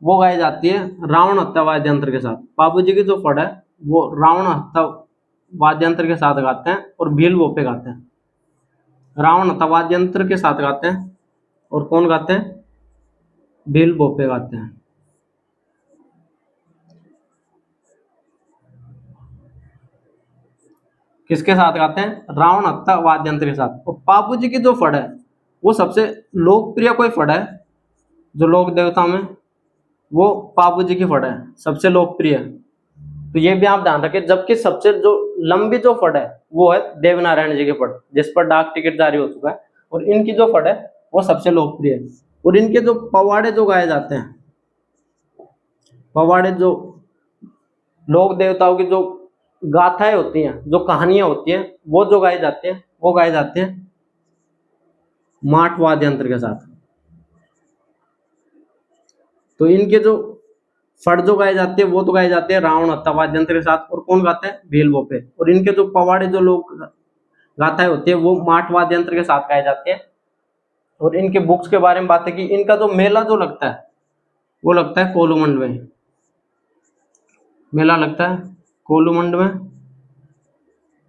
वो गाई जाती है रावण हत्या वाद्य यंत्र के साथ। बाबू जी की जो फड़ है वो रावण हत्या वाद्य यंत्र के साथ गाते हैं और भील बोपे गाते हैं। रावण हत्या वाद्य यंत्र के साथ गाते हैं। और कौन गाते हैं? भील भोपे गाते हैं। किसके साथ गाते हैं? रावण हत्था वाद्य यंत्र के साथ। और पापू जी की जो फड़ है वो सबसे लोकप्रिय कोई फड़ है जो लोक देवता में, वो पापू जी की फड़ है सबसे लोकप्रिय। तो ये भी आप ध्यान रखें। जबकि सबसे जो लंबी जो फड़ है वो है देवनारायण जी की फड़, जिस पर डाक टिकट जारी हो चुका है। और इनकी जो फड़ है वो सबसे लोकप्रिय है। और इनके जो पवाड़े जो गाए जाते हैं, पवाड़े जो लोक देवताओं की जो गाथाएं होती हैं, जो कहानियां होती हैं, वो जो गाए जाते हैं वो गाए जाते हैं माठ वाद्य यंत्र के साथ। तो इनके जो फड़ जो गाए जाते हैं वो तो गाए जाते हैं रावण हत्था वाद्य यंत्र के साथ। और कौन गाते हैं? भील बोपे। और इनके जो पवाड़े जो लोग गाथाएं होती है वो माठ वाद्य यंत्र के साथ गाए जाते हैं। और इनके बुक्स के बारे में बात है कि इनका जो मेला जो लगता है वो लगता है कोलूमंड में। मेला लगता है कोलूमंड में।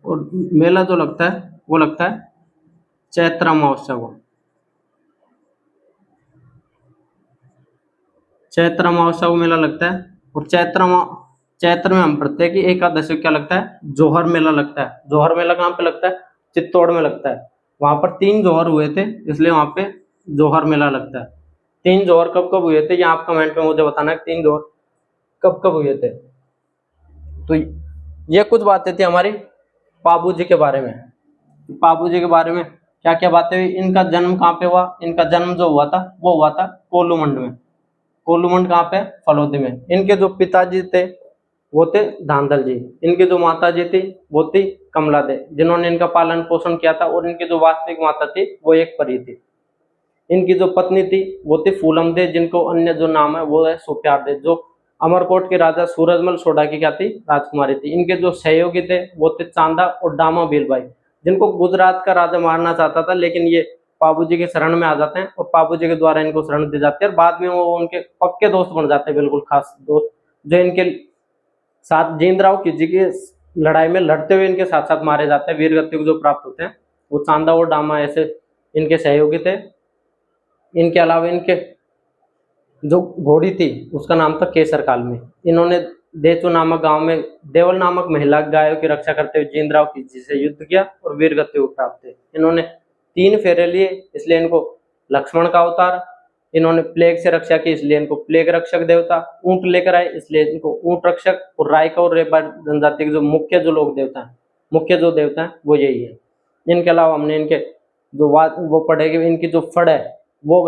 और मेला जो लगता है वो लगता है चैत्र महोत्सव को। चैत्र महोत्सव मेला लगता है। और चैत्र में हम पढ़ते हैं कि एकादशी क्या लगता है? जोहर मेला लगता है। जोहर मेला कहाँ पे लगता है? चित्तौड़ में लगता है। वहां पर 3 जोहर हुए थे, इसलिए वहां पे जोहर मेला लगता है। 3 जोहर कब कब हुए थे ये आप कमेंट में मुझे बताना है, 3 जोहर कब कब हुए थे। तो ये कुछ बातें थी हमारी पाबू जी के बारे में। पाबू जी के बारे में क्या क्या बातें हुई? इनका जन्म कहाँ पे हुआ? इनका जन्म जो हुआ था वो हुआ था कोलूमंड में। कोलूमंड कहाँ पे? फलोदी में। इनके जो पिताजी थे वो थे धांधल जी। इनकी जो माता जी थी वो थी कमला दे, जिन्होंने इनका पालन पोषण किया था। और इनकी जो वास्तविक माता थी वो एक परी थी। इनकी जो पत्नी थी वो थी फूलम दे, जिनको अन्य जो नाम है वो है सुप्यार दे, जो अमरकोट के राजा सूरजमल सोडा की क्या थी? राजकुमारी थी। इनके जो सहयोगी थे वो थे चांदा और डामा भीलबाई, जिनको गुजरात का राजा मारना चाहता था, लेकिन ये पाबू जी की शरण में आ जाते हैं और पाबू जी के द्वारा इनको शरण दी जाती है। और बाद में वो उनके पक्के दोस्त बन जाते हैं, बिल्कुल खास दोस्त, जो इनके साथ जींदराव खिलजी की लड़ाई में लड़ते हुए इनके साथ साथ मारे जाते हैं। वीर गति को जो प्राप्त होते हैं वो चांदा और डामा ऐसे इनके सहयोगी थे। इनके अलावा इनके जो घोड़ी थी उसका नाम था केसर कालमी। इन्होंने देचू नामक गांव में देवल नामक महिला गायों की रक्षा करते हुए जींदराव खिलजी से युद्ध किया और वीर गति को प्राप्त थे। इन्होंने 3 फेरे लिए, इसलिए इनको लक्ष्मण का अवतार। इन्होंने प्लेग से रक्षा की, इसलिए इनको प्लेग रक्षक देवता। ऊंट लेकर आए, इसलिए इनको ऊंट रक्षक। और रायका और रेबा जनजाति के जो मुख्य जो लोग देवता हैं, मुख्य जो देवता है वो यही है। इनके अलावा हमने इनके जो वो पढ़ेगी, इनकी जो फड़ है वो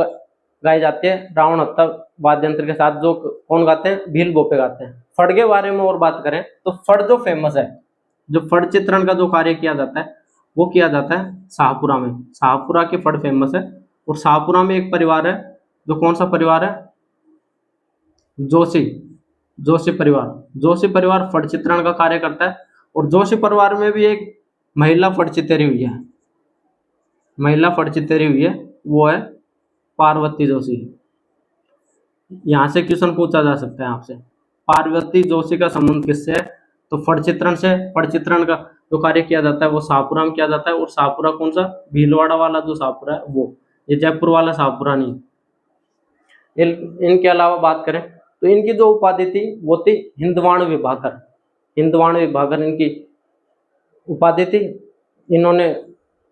गाई जाती है रावण हत्था वाद्य यंत्र के साथ। जो कौन गाते हैं? भील बोपे गाते हैं। फड़ के बारे में और बात करें तो फड़ जो फेमस है, जो फड़ चित्रण का जो कार्य किया जाता है वो किया जाता है शाहपुरा में। शाहपुरा की फड़ फेमस है। और शाहपुरा में एक परिवार है, जो कौन सा परिवार है? जोशी। जोशी परिवार। जोशी परिवार फड़ चित्रण का कार्य करता है। और जोशी परिवार में भी एक महिला फड़ चितेरी हुई है। महिला फड़ चितेरी हुई है, वो है पार्वती जोशी। यहाँ से क्वेश्चन पूछा जा सकता है आपसे, पार्वती जोशी का संबंध किससे है? तो फड़ चित्रण से। फड़ चित्रण का जो कार्य किया जाता है वो शाहपुरा में किया जाता है। और शाहपुरा कौन सा? भीलवाड़ा वाला जो शाहपुरा है वो, ये जयपुर वाला शाहपुरा नहीं। इनके अलावा बात करें तो इनकी जो उपाधि थी वो थी हिंदवाण विभाकर। हिंदवाण विभाकर इनकी उपाधि थी। इन्होंने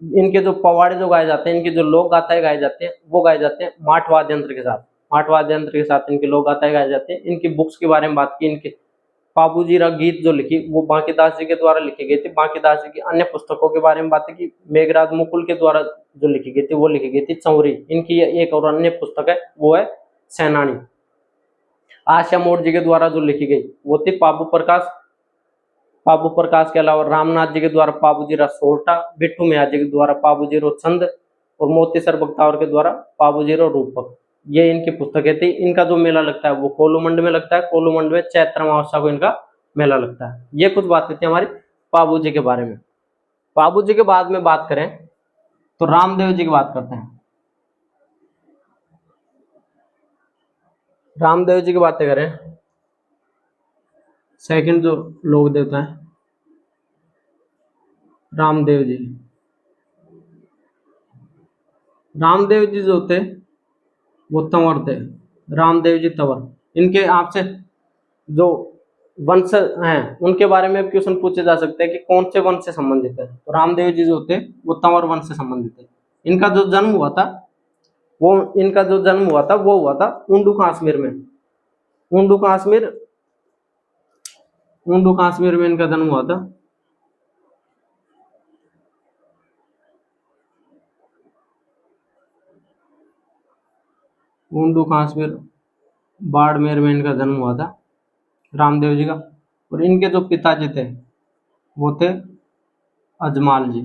इनके जो पवाड़े जो गाए जाते हैं, इनके जो लोक गाथाएं गाए जाते हैं वो गाए जाते हैं माठ वाद्य यंत्र के साथ। माठ वाद्य यंत्र के साथ इनके लोक गाथाएं गाए जाते हैं। इनकी बुक्स के बारे में बात की, इनके पाबूजीरा गीत जो लिखी वो बांकीदास जी के द्वारा लिखी गई थी। बांकीदास जी की अन्य पुस्तकों के बारे में बात की, मेघराज मुकुल के द्वारा जो लिखी गई थी वो लिखी गई थी चौरी। इनकी एक और अन्य पुस्तक है वो है सेनानी। आशा मोड़ जी के द्वारा जो लिखी गई वो थी पाबू प्रकाश। पाबू प्रकाश के अलावा रामनाथ जी के द्वारा पाबूजीरा सोरठा, बिट्टू मियाँ जी के द्वारा पाबूजीरो छंद और मोतीसर बख्तावर के द्वारा पाबूजीरो रूपक, ये इनकी पुस्तकें थी। इनका जो मेला लगता है वो कोलूमंड में लगता है। कोलूमंड में चैत्र अमावस्या को इनका मेला लगता है। ये कुछ बातें थी हमारी पाबू जी के बारे में। पाबू जी के बाद में बात करें तो रामदेव जी की बात करते हैं। रामदेव जी की बातें करें, सेकंड जो लोक देवता है रामदेव जी। रामदेव जी जो थे वो तंवर थे। रामदेव जी तंवर, इनके आपसे जो वंश हैं उनके बारे में क्वेश्चन पूछे जा सकते हैं कि कौन से वंश से संबंधित है। तो रामदेव जी जो होते हैं वो तंवर वंश से संबंधित है। इनका जो जन्म हुआ था वो इनका जो जन्म हुआ था वो हुआ था उंडू कश्मीर में। उंडू कश्मीर उंडू कश्मीर में इनका जन्म हुआ था। उंडू कश्मीर बाड़मेर में इनका जन्म हुआ था रामदेव जी का। और इनके जो पिताजी थे वो थे अजमाल जी।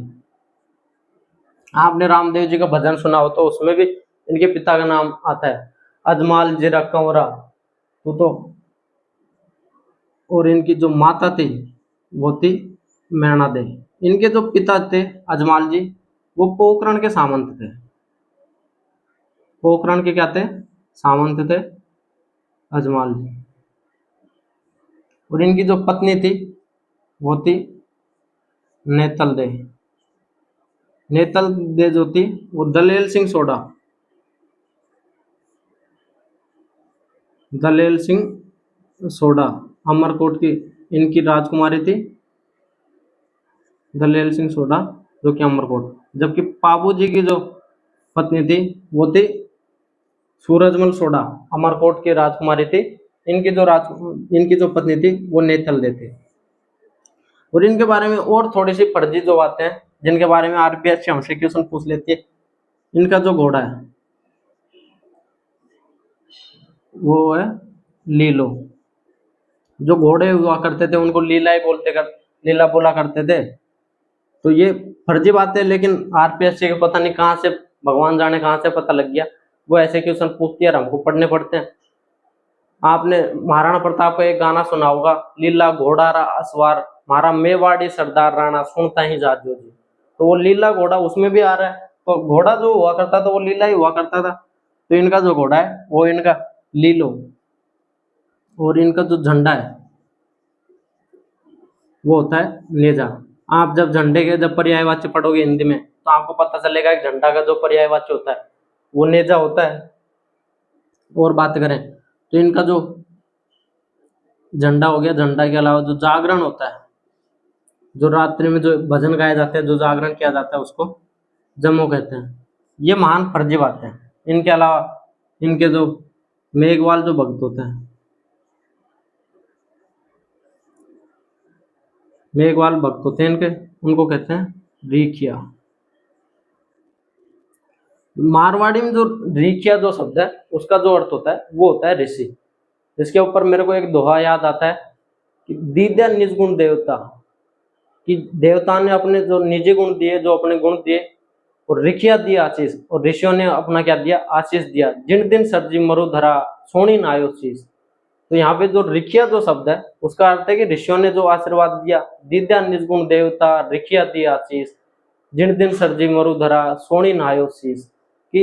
आपने रामदेव जी का भजन सुना हो तो उसमें भी इनके पिता का नाम आता है, अजमाल जीरा कंवरा। तो और इनकी जो माता थी वो थी मैना दे। इनके जो पिता थे अजमाल जी वो पोखरण के सामंत थे। पोखरण के क्या थे? सामंत थे अजमाल जी। और इनकी जो पत्नी थी वो थी नेतल दे। नेतल दे जो थी वो दलेल सिंह सोडा, दलेल सिंह सोडा अमरकोट की इनकी राजकुमारी थी दलेल सिंह सोडा जो कि अमरकोट। जबकि पाबू जी की जो पत्नी थी वो थी सूरजमल सोडा, अमरकोट की राजकुमारी थी। इनकी जो पत्नी थी वो नेतल दे थी। और इनके बारे में और थोड़ी सी फर्जी जो बातें हैं जिनके बारे में आरपीएससी हमसे क्वेश्चन पूछ लेती है। इनका जो घोड़ा है वो है लीलो। जो घोड़े हुआ करते थे उनको लीला बोला करते थे। तो ये फर्जी बात है, लेकिन आरपीएससी को पता नहीं कहाँ से, भगवान जाने कहाँ से पता लग गया। वो ऐसे क्वेश्चन पूछती है और हमको पढ़ने पड़ते हैं। आपने महाराणा प्रताप का एक गाना सुना होगा, लीला घोड़ा रा असवार मारा मेवाड़ी सरदार राणा सुनता ही जात जो जी। तो वो लीला घोड़ा उसमें भी आ रहा है। तो घोड़ा जो हुआ करता था वो लीला ही हुआ करता था। तो इनका जो घोड़ा है वो इनका लीलो। और इनका जो झंडा है वो होता है नेजा। आप जब झंडे के जब पर्यायवाची पढ़ोगे हिंदी में तो आपको पता चलेगा कि झंडा का जो पर्यायवाची होता है वो नेजा होता है। और बात करें तो इनका जो झंडा हो गया, झंडा के अलावा जो जागरण होता है, जो रात्रि में जो भजन गाए जाते हैं, जो जागरण किया जाता है उसको जम्मू कहते हैं। ये महान फर्जी बात है। इनके अलावा इनके जो मेघवाल जो भक्त होते हैं, मेघवाल भक्त होते हैं इनके, उनको कहते हैं रीखिया। मारवाड़ी में जो रीखिया जो शब्द है उसका जो अर्थ होता है वो होता है ऋषि। इसके ऊपर मेरे को एक दोहा याद आता है कि दीद्या निजगुण देवता, कि देवता ने अपने जो निजी गुण दिए, जो अपने गुण दिए, और ऋखिया दिया आशीष, और ऋषियों ने अपना क्या दिया? आशीष दिया। जिन दिन सरजी मरुधरा सोनी नायो शीष। तो यहाँ पे जो ऋखिया जो शब्द है उसका अर्थ है कि ऋषियों ने जो आशीर्वाद दिया, दीद्या निजगुण देवता ऋखिया दिया आशीष, जिन दिन सरजी मरुधरा सोनी नायो शीष। कि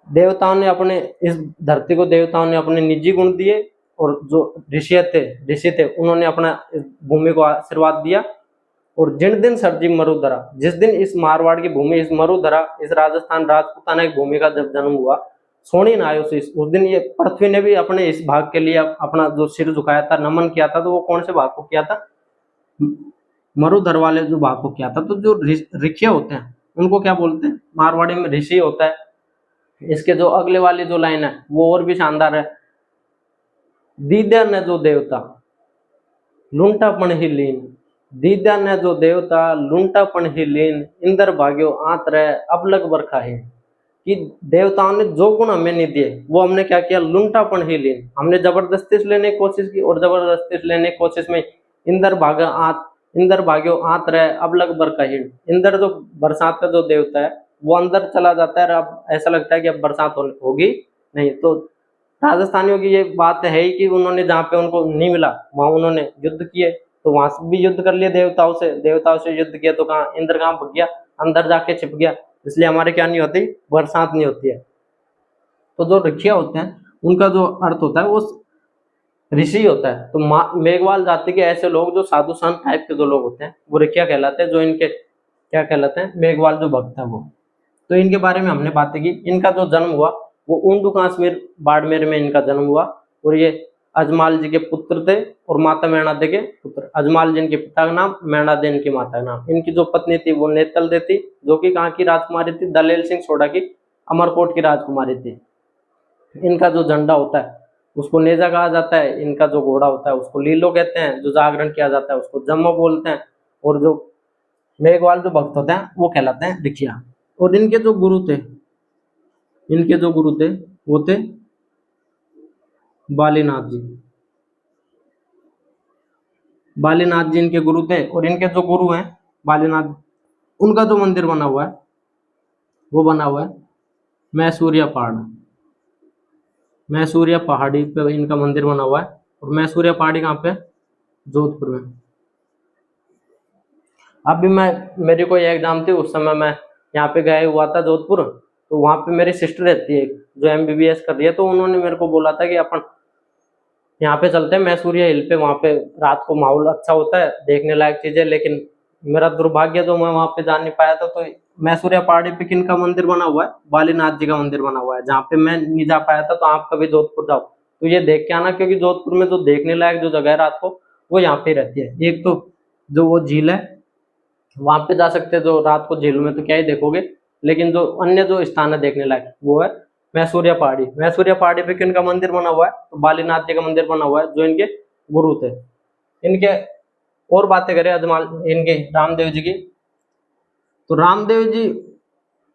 देवताओं ने अपने इस धरती को देवताओं ने अपने निजी गुण दिए, और जो ऋषि थे उन्होंने अपना इस भूमि को आशीर्वाद दिया। और जिन दिन सरजी मरुधरा, जिस दिन इस मारवाड़ की भूमि, इस मरुधरा, इस राजस्थान राजपूताना की भूमि का जब जन्म हुआ, सोनी नायोसिस, उस दिन ये पृथ्वी ने भी अपने इस भाग के लिए अपना जो सिर झुकाया था, नमन किया था। तो वो कौन से भाग को किया था? मरुधर वाले जो भाग को किया था। तो जो ऋषिया होते हैं उनको क्या बोलते हैं? मारवाड़ी में ऋषि होता है। इसके जो अगले वाली जो लाइन है वो और भी शानदार है। दीद्या ने जो देवता लुंटापण ही लीन, दीद्या ने जो देवता लुंटापण ही लीन, इंदर भाग्यो आत रहे अब लग बरखा है। कि देवताओं ने जो गुण हमें नहीं दिए वो हमने क्या किया? लुंटापण ही लीन, हमने जबरदस्ती से लेने की कोशिश की, और जबरदस्ती से लेने की कोशिश में इंदर भाग्यो आत रहे अब लग बरखा ही। इंदर जो बरसात का जो देवता है वो अंदर चला जाता है, और अब ऐसा लगता है कि अब बरसात होगी नहीं। तो राजस्थानियों की ये बात है ही कि उन्होंने जहाँ पे उनको नहीं मिला वहां उन्होंने युद्ध किए। तो वहां से भी युद्ध कर लिए देवताओं से युद्ध किया। तो कहाँ इंद्र कहाँ भग गया? अंदर जाके छिप गया। इसलिए हमारे क्या नहीं होती? बरसात नहीं होती है। तो जो ऋषिया होते हैं उनका जो अर्थ होता है वो ऋषि होता है। तो मेघवाल जाति के ऐसे लोग जो साधु संत टाइप के जो लोग होते हैं वो ऋषिया कहलाते हैं। जो इनके क्या कहलाते हैं? मेघवाल जो भक्त है वो। तो इनके बारे में हमने बातें की। इनका जो जन्म हुआ वो ऊंडू काश्मीर बाड़मेर में इनका जन्म हुआ। और ये अजमाल जी के पुत्र थे और माता मैणादे के पुत्र। अजमाल जी इनके पिता का नाम, मैणादे इनकी माता का नाम। इनकी जो पत्नी थी वो नेतल दे थी, जो कि कहाँ की राजकुमारी थी, दलेल सिंह सोडा की अमरकोट की राजकुमारी थी। इनका जो झंडा होता है उसको नेजा कहा जाता है, इनका जो घोड़ा होता है उसको लीलो कहते हैं, जो जागरण किया जाता है उसको जम्मो बोलते हैं, और जो मेघवाल जो भक्त होते हैं वो कहलाते हैं दिखिया। और इनके जो गुरु थे, इनके जो गुरु थे वो थे बालीनाथ जी। बालीनाथ जी इनके गुरु थे, और इनके जो गुरु हैं बालीनाथ, उनका जो मंदिर बना हुआ है वो बना हुआ है मैसूरिया पहाड़। मैसूरिया पहाड़ी पे इनका मंदिर बना हुआ है। और मैसूरिया पहाड़ी कहाँ पे? जोधपुर में। अभी मेरी कोई एग्जाम थी, उस समय मैं यहाँ पे गया हुआ था जोधपुर। तो वहाँ पे मेरी सिस्टर रहती है जो MBBS कर रही है, तो उन्होंने मेरे को बोला था कि अपन यहाँ पे चलते हैं मैसूरिया हिल पे, वहाँ पे रात को माहौल अच्छा होता है, देखने लायक चीजें। लेकिन मेरा दुर्भाग्य तो मैं वहाँ पे जा नहीं पाया था। तो मैसूरिया पहाड़ी पे किन का मंदिर बना हुआ है? बालीनाथ जी का मंदिर बना हुआ है, जहाँ पे मैं नहीं जा पाया था। तो आप कभी जोधपुर जाओ तो ये देख के आना, क्योंकि जोधपुर में जो देखने लायक जो जगह है रात को, वो यहाँ पे रहती है। एक तो जो वो झील है, वहां पे जा सकते हैं, जो रात को झील में तो क्या ही देखोगे। लेकिन जो अन्य जो स्थान है देखने लायक वो है मैसूरिया पहाड़ी। मैसूरिया पहाड़ी पे किनका मंदिर बना हुआ है? तो बालीनाथ जी का मंदिर बना हुआ है, जो इनके गुरु थे। इनके और बातें करें अजमाल इनके रामदेव जी की, तो रामदेव जी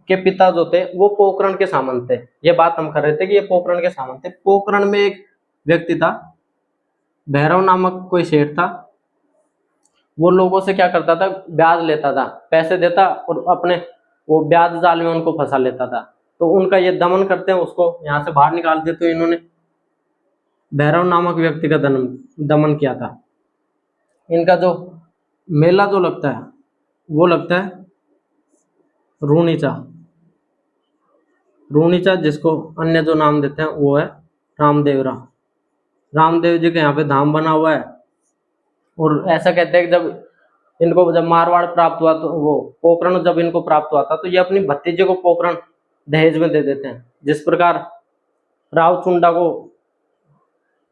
के पिता जो थे वो पोखरण के सामंत थे। ये बात हम कर रहे थे कि ये पोखरण के सामंत थे। पोखरण में एक व्यक्ति था, भैरव नामक कोई सेठ था। वो लोगों से क्या करता था, ब्याज लेता था, पैसे देता और अपने वो ब्याज जाल में उनको फंसा लेता था। तो उनका ये दमन करते हैं, उसको यहाँ से बाहर निकाल देते। तो इन्होंने भैरव नामक व्यक्ति का दमन किया था। इनका जो मेला जो लगता है वो लगता है रूणीचा। रूणीचा जिसको अन्य जो नाम देते हैं वो है रामदेवरा। रामदेव जी के यहाँ पे धाम बना हुआ है। और ऐसा कहते हैं कि जब मारवाड़ प्राप्त हुआ, तो वो पोखरण जब इनको प्राप्त हुआ था, तो ये अपनी भतीजे को पोखरण दहेज में दे देते हैं। जिस प्रकार राव चुंडा को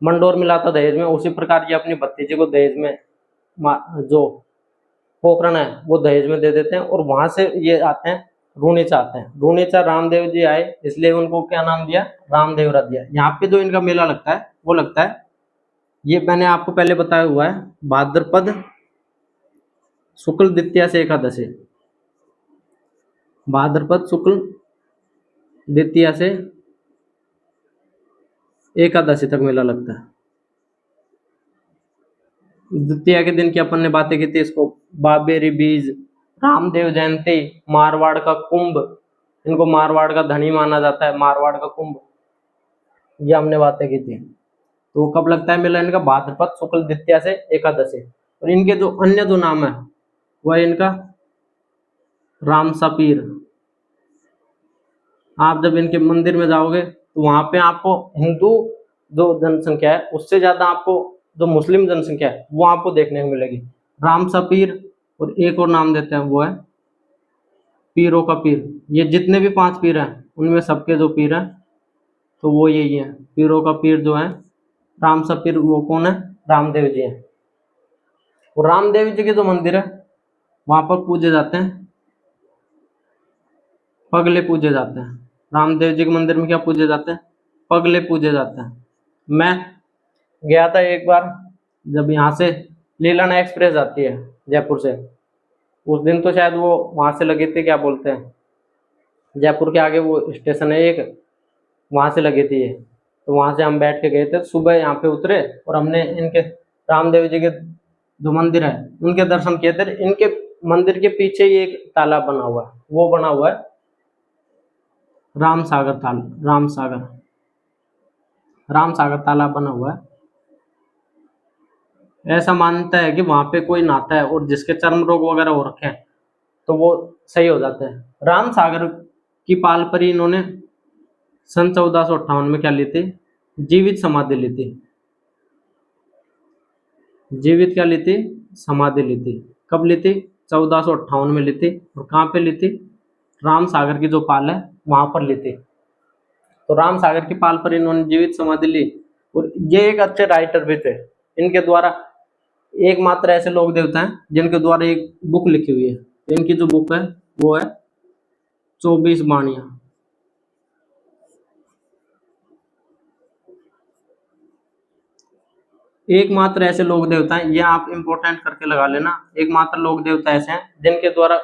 मंडोर मिला था दहेज में, उसी प्रकार ये अपनी भतीजे को दहेज में जो पोखरण है वो दहेज में दे देते हैं। और वहां से ये आते हैं रूणीचा आते हैं। रूणीचा रामदेव जी आए, इसलिए उनको क्या नाम दिया? रामदेवरा दिया। यहाँ पे जो इनका मेला लगता है वो लगता है, ये मैंने आपको पहले बताया हुआ है, भाद्रपद शुक्ल द्वितीया से एकादशी। भाद्रपद शुक्ल द्वितीया से एकादशी तक मेला लगता है। द्वितीया के दिन की अपन ने बातें की थी, इसको बाबेरी बीज, रामदेव जयंती, मारवाड़ का कुंभ, इनको मारवाड़ का धनी माना जाता है, मारवाड़ का कुंभ, ये हमने बातें की थी। तो कब लगता है मेला इनका? भाद्रपद शुक्ल द्वितीया से एकादशी। और इनके जो अन्य जो नाम है वह इनका रामसा पीर। आप जब इनके मंदिर में जाओगे तो वहां पे आपको हिंदू जो जनसंख्या है उससे ज्यादा आपको जो मुस्लिम जनसंख्या है वो आपको देखने को मिलेगी। रामसा पीर, और एक और नाम देते हैं वो है पीरों का पीर। ये जितने भी 5 पीर हैं उनमें सबके जो पीर हैं तो वो यही है। पीरों का पीर जो है रामसा पीर, वो कौन है? रामदेव जी है। और रामदेव जी के जो मंदिर है वहां पर पूजे जाते हैं पगले, पूजे जाते हैं। रामदेव जी के मंदिर में क्या पूजे जाते हैं? पगले पूजे जाते हैं। मैं गया था एक बार, जब यहाँ से लीलाना एक्सप्रेस आती है जयपुर से, उस दिन तो शायद वो वहां से लगी थी, क्या बोलते हैं, जयपुर के आगे वो स्टेशन है एक, वहां से लगी थी ये। तो वहां से हम बैठ के गए थे, सुबह यहाँ पे उतरे और हमने इनके रामदेव जी के जो मंदिर है उनके दर्शन किए थे। इनके मंदिर के पीछे ही एक तालाब बना हुआ है, वो बना हुआ है राम सागर तालाब बना हुआ है। ऐसा मानता है कि वहां पे कोई नहाता है और जिसके चर्म रोग वगैरह हो रखे हैं तो वो सही हो जाते हैं। राम सागर की पाल पर ही इन्होंने सन 1458 में क्या ली थी? जीवित समाधि ली थी। जीवित क्या ली थी? समाधि ली थी। कब ली थी? 1458 में ली थी। और कहाँ पे ली थी? राम सागर की जो पाल है वहां पर ली थी। तो तो राम सागर की पाल पर इन्होंने जीवित समाधि ली। और ये एक अच्छे राइटर भी थे। इनके द्वारा एकमात्र ऐसे लोग देवता हैं जिनके द्वारा एक बुक लिखी हुई है। इनकी जो बुक है वो है 24 बाणियां। एकमात्र ऐसे लोक देवता हैं, ये आप इंपोर्टेंट करके लगा लेना। एकमात्र लोक देवता ऐसे हैं जिनके द्वारा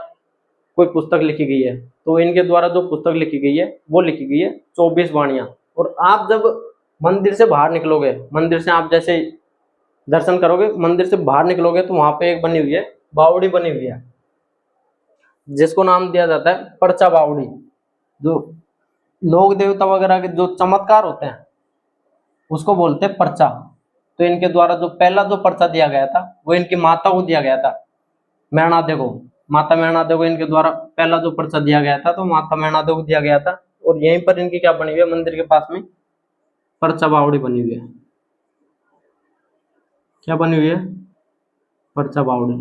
कोई पुस्तक लिखी गई है। तो इनके द्वारा जो पुस्तक लिखी गई है वो लिखी गई है 24 वाणियां। और आप जब मंदिर से बाहर निकलोगे, मंदिर से आप जैसे दर्शन करोगे, मंदिर से बाहर निकलोगे तो वहां पे एक बनी हुई है, बावड़ी बनी हुई है, जिसको नाम दिया जाता है पर्चा बावड़ी। जो लोक देवता वगैरह के जो चमत्कार होते हैं उसको बोलते हैं पर्चा। तो इनके द्वारा जो पहला जो पर्चा दिया गया था वो इनकी माता को दिया गया था, मैणादेव को। माता मैणादेव को इनके द्वारा पहला जो पर्चा दिया गया था तो माता मैणादेव को दिया गया था। और यहीं पर इनकी क्या बनी हुई है, मंदिर के पास में पर्चा बावड़ी बनी हुई है। क्या बनी हुई है? पर्चा बावड़ी।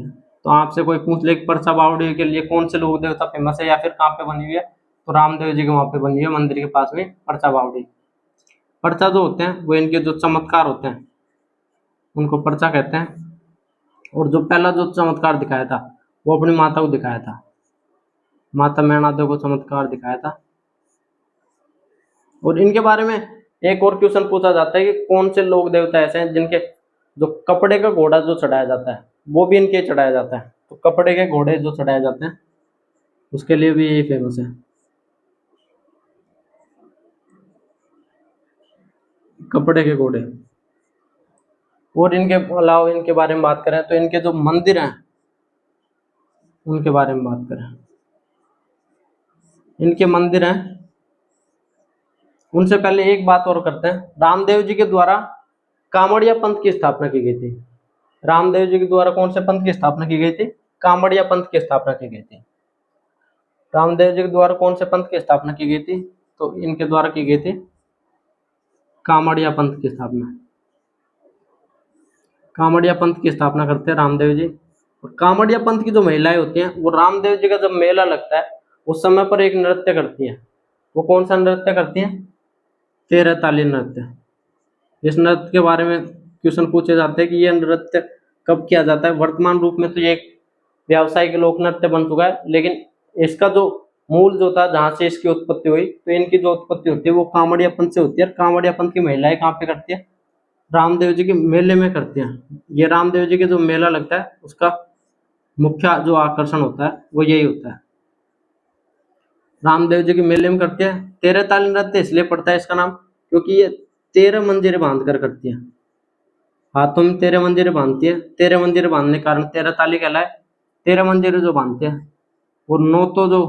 तो आपसे कोई पूछ ले कि पर्चा बावड़ी के लिए कौन से लोक देवता फेमस है या फिर कहाँ पे बनी हुई है, तो रामदेव जी के वहां पे बनी हुई है, मंदिर के पास में पर्चा बावड़ी। पर्चा जो होते हैं वो इनके जो चमत्कार होते हैं उनको पर्चा कहते हैं। और जो पहला जो चमत्कार दिखाया था वो अपनी माता को दिखाया था, माता मैणादेव को चमत्कार दिखाया था। और इनके बारे में एक और क्वेश्चन पूछा जाता है कि कौन से लोक देवता ऐसे हैं जिनके जो कपड़े का घोड़ा जो चढ़ाया जाता है वो भी इनके चढ़ाया जाता है। तो कपड़े के घोड़े जो चढ़ाए जाते हैं उसके लिए भी यही फेमस है, कपड़े के घोड़े। और इनके अलावा इनके बारे में बात करें तो इनके जो मंदिर हैं उनके बारे में बात करें, इनके मंदिर हैं। उनसे पहले एक बात और करते हैं, रामदेव जी के द्वारा कामड़िया पंथ की स्थापना की गई थी। रामदेव जी के द्वारा कौन से पंथ की स्थापना की गई थी? कामड़िया पंथ की स्थापना की गई थी। रामदेव जी के द्वारा कौन से पंथ की स्थापना की गई थी? तो इनके द्वारा की गई थी कामड़िया पंथ की स्थापना। कामड़िया पंथ की स्थापना करते हैं रामदेव जी। और कामड़िया पंथ की जो महिलाएं होती हैं वो रामदेव जी का जब मेला लगता है उस समय पर एक नृत्य करती हैं। वो कौन सा नृत्य करती हैं? 13 ताली नृत्य। इस नृत्य के बारे में क्वेश्चन पूछे जाते हैं कि यह नृत्य कब किया जाता है। वर्तमान रूप में तो ये एक व्यावसायिक लोक नृत्य बन चुका है, लेकिन इसका जो मूल जो था जहाँ से इसकी उत्पत्ति हुई, तो इनकी जो उत्पत्ति होती है वो कामड़िया पंथ से होती है। और कामड़िया पंथ की महिलाएं कहाँ पे करती है? रामदेव जी के मेले में करती हैं। ये रामदेव जी के जो मेला लगता है उसका मुख्य जो आकर्षण होता है वो यही होता है, रामदेव जी के मेले में करते हैं। 13 ताली नृत्य इसलिए पड़ता है इसका नाम क्योंकि ये 13 मंजिरें बांध कर करती है, हाथों में 13 मंजिरें बांधती है। 13 मंजिरें बांधने के कारण 13 ताली कहलाए। 13 मंजिरें जो बांधते हैं और 9 तो जो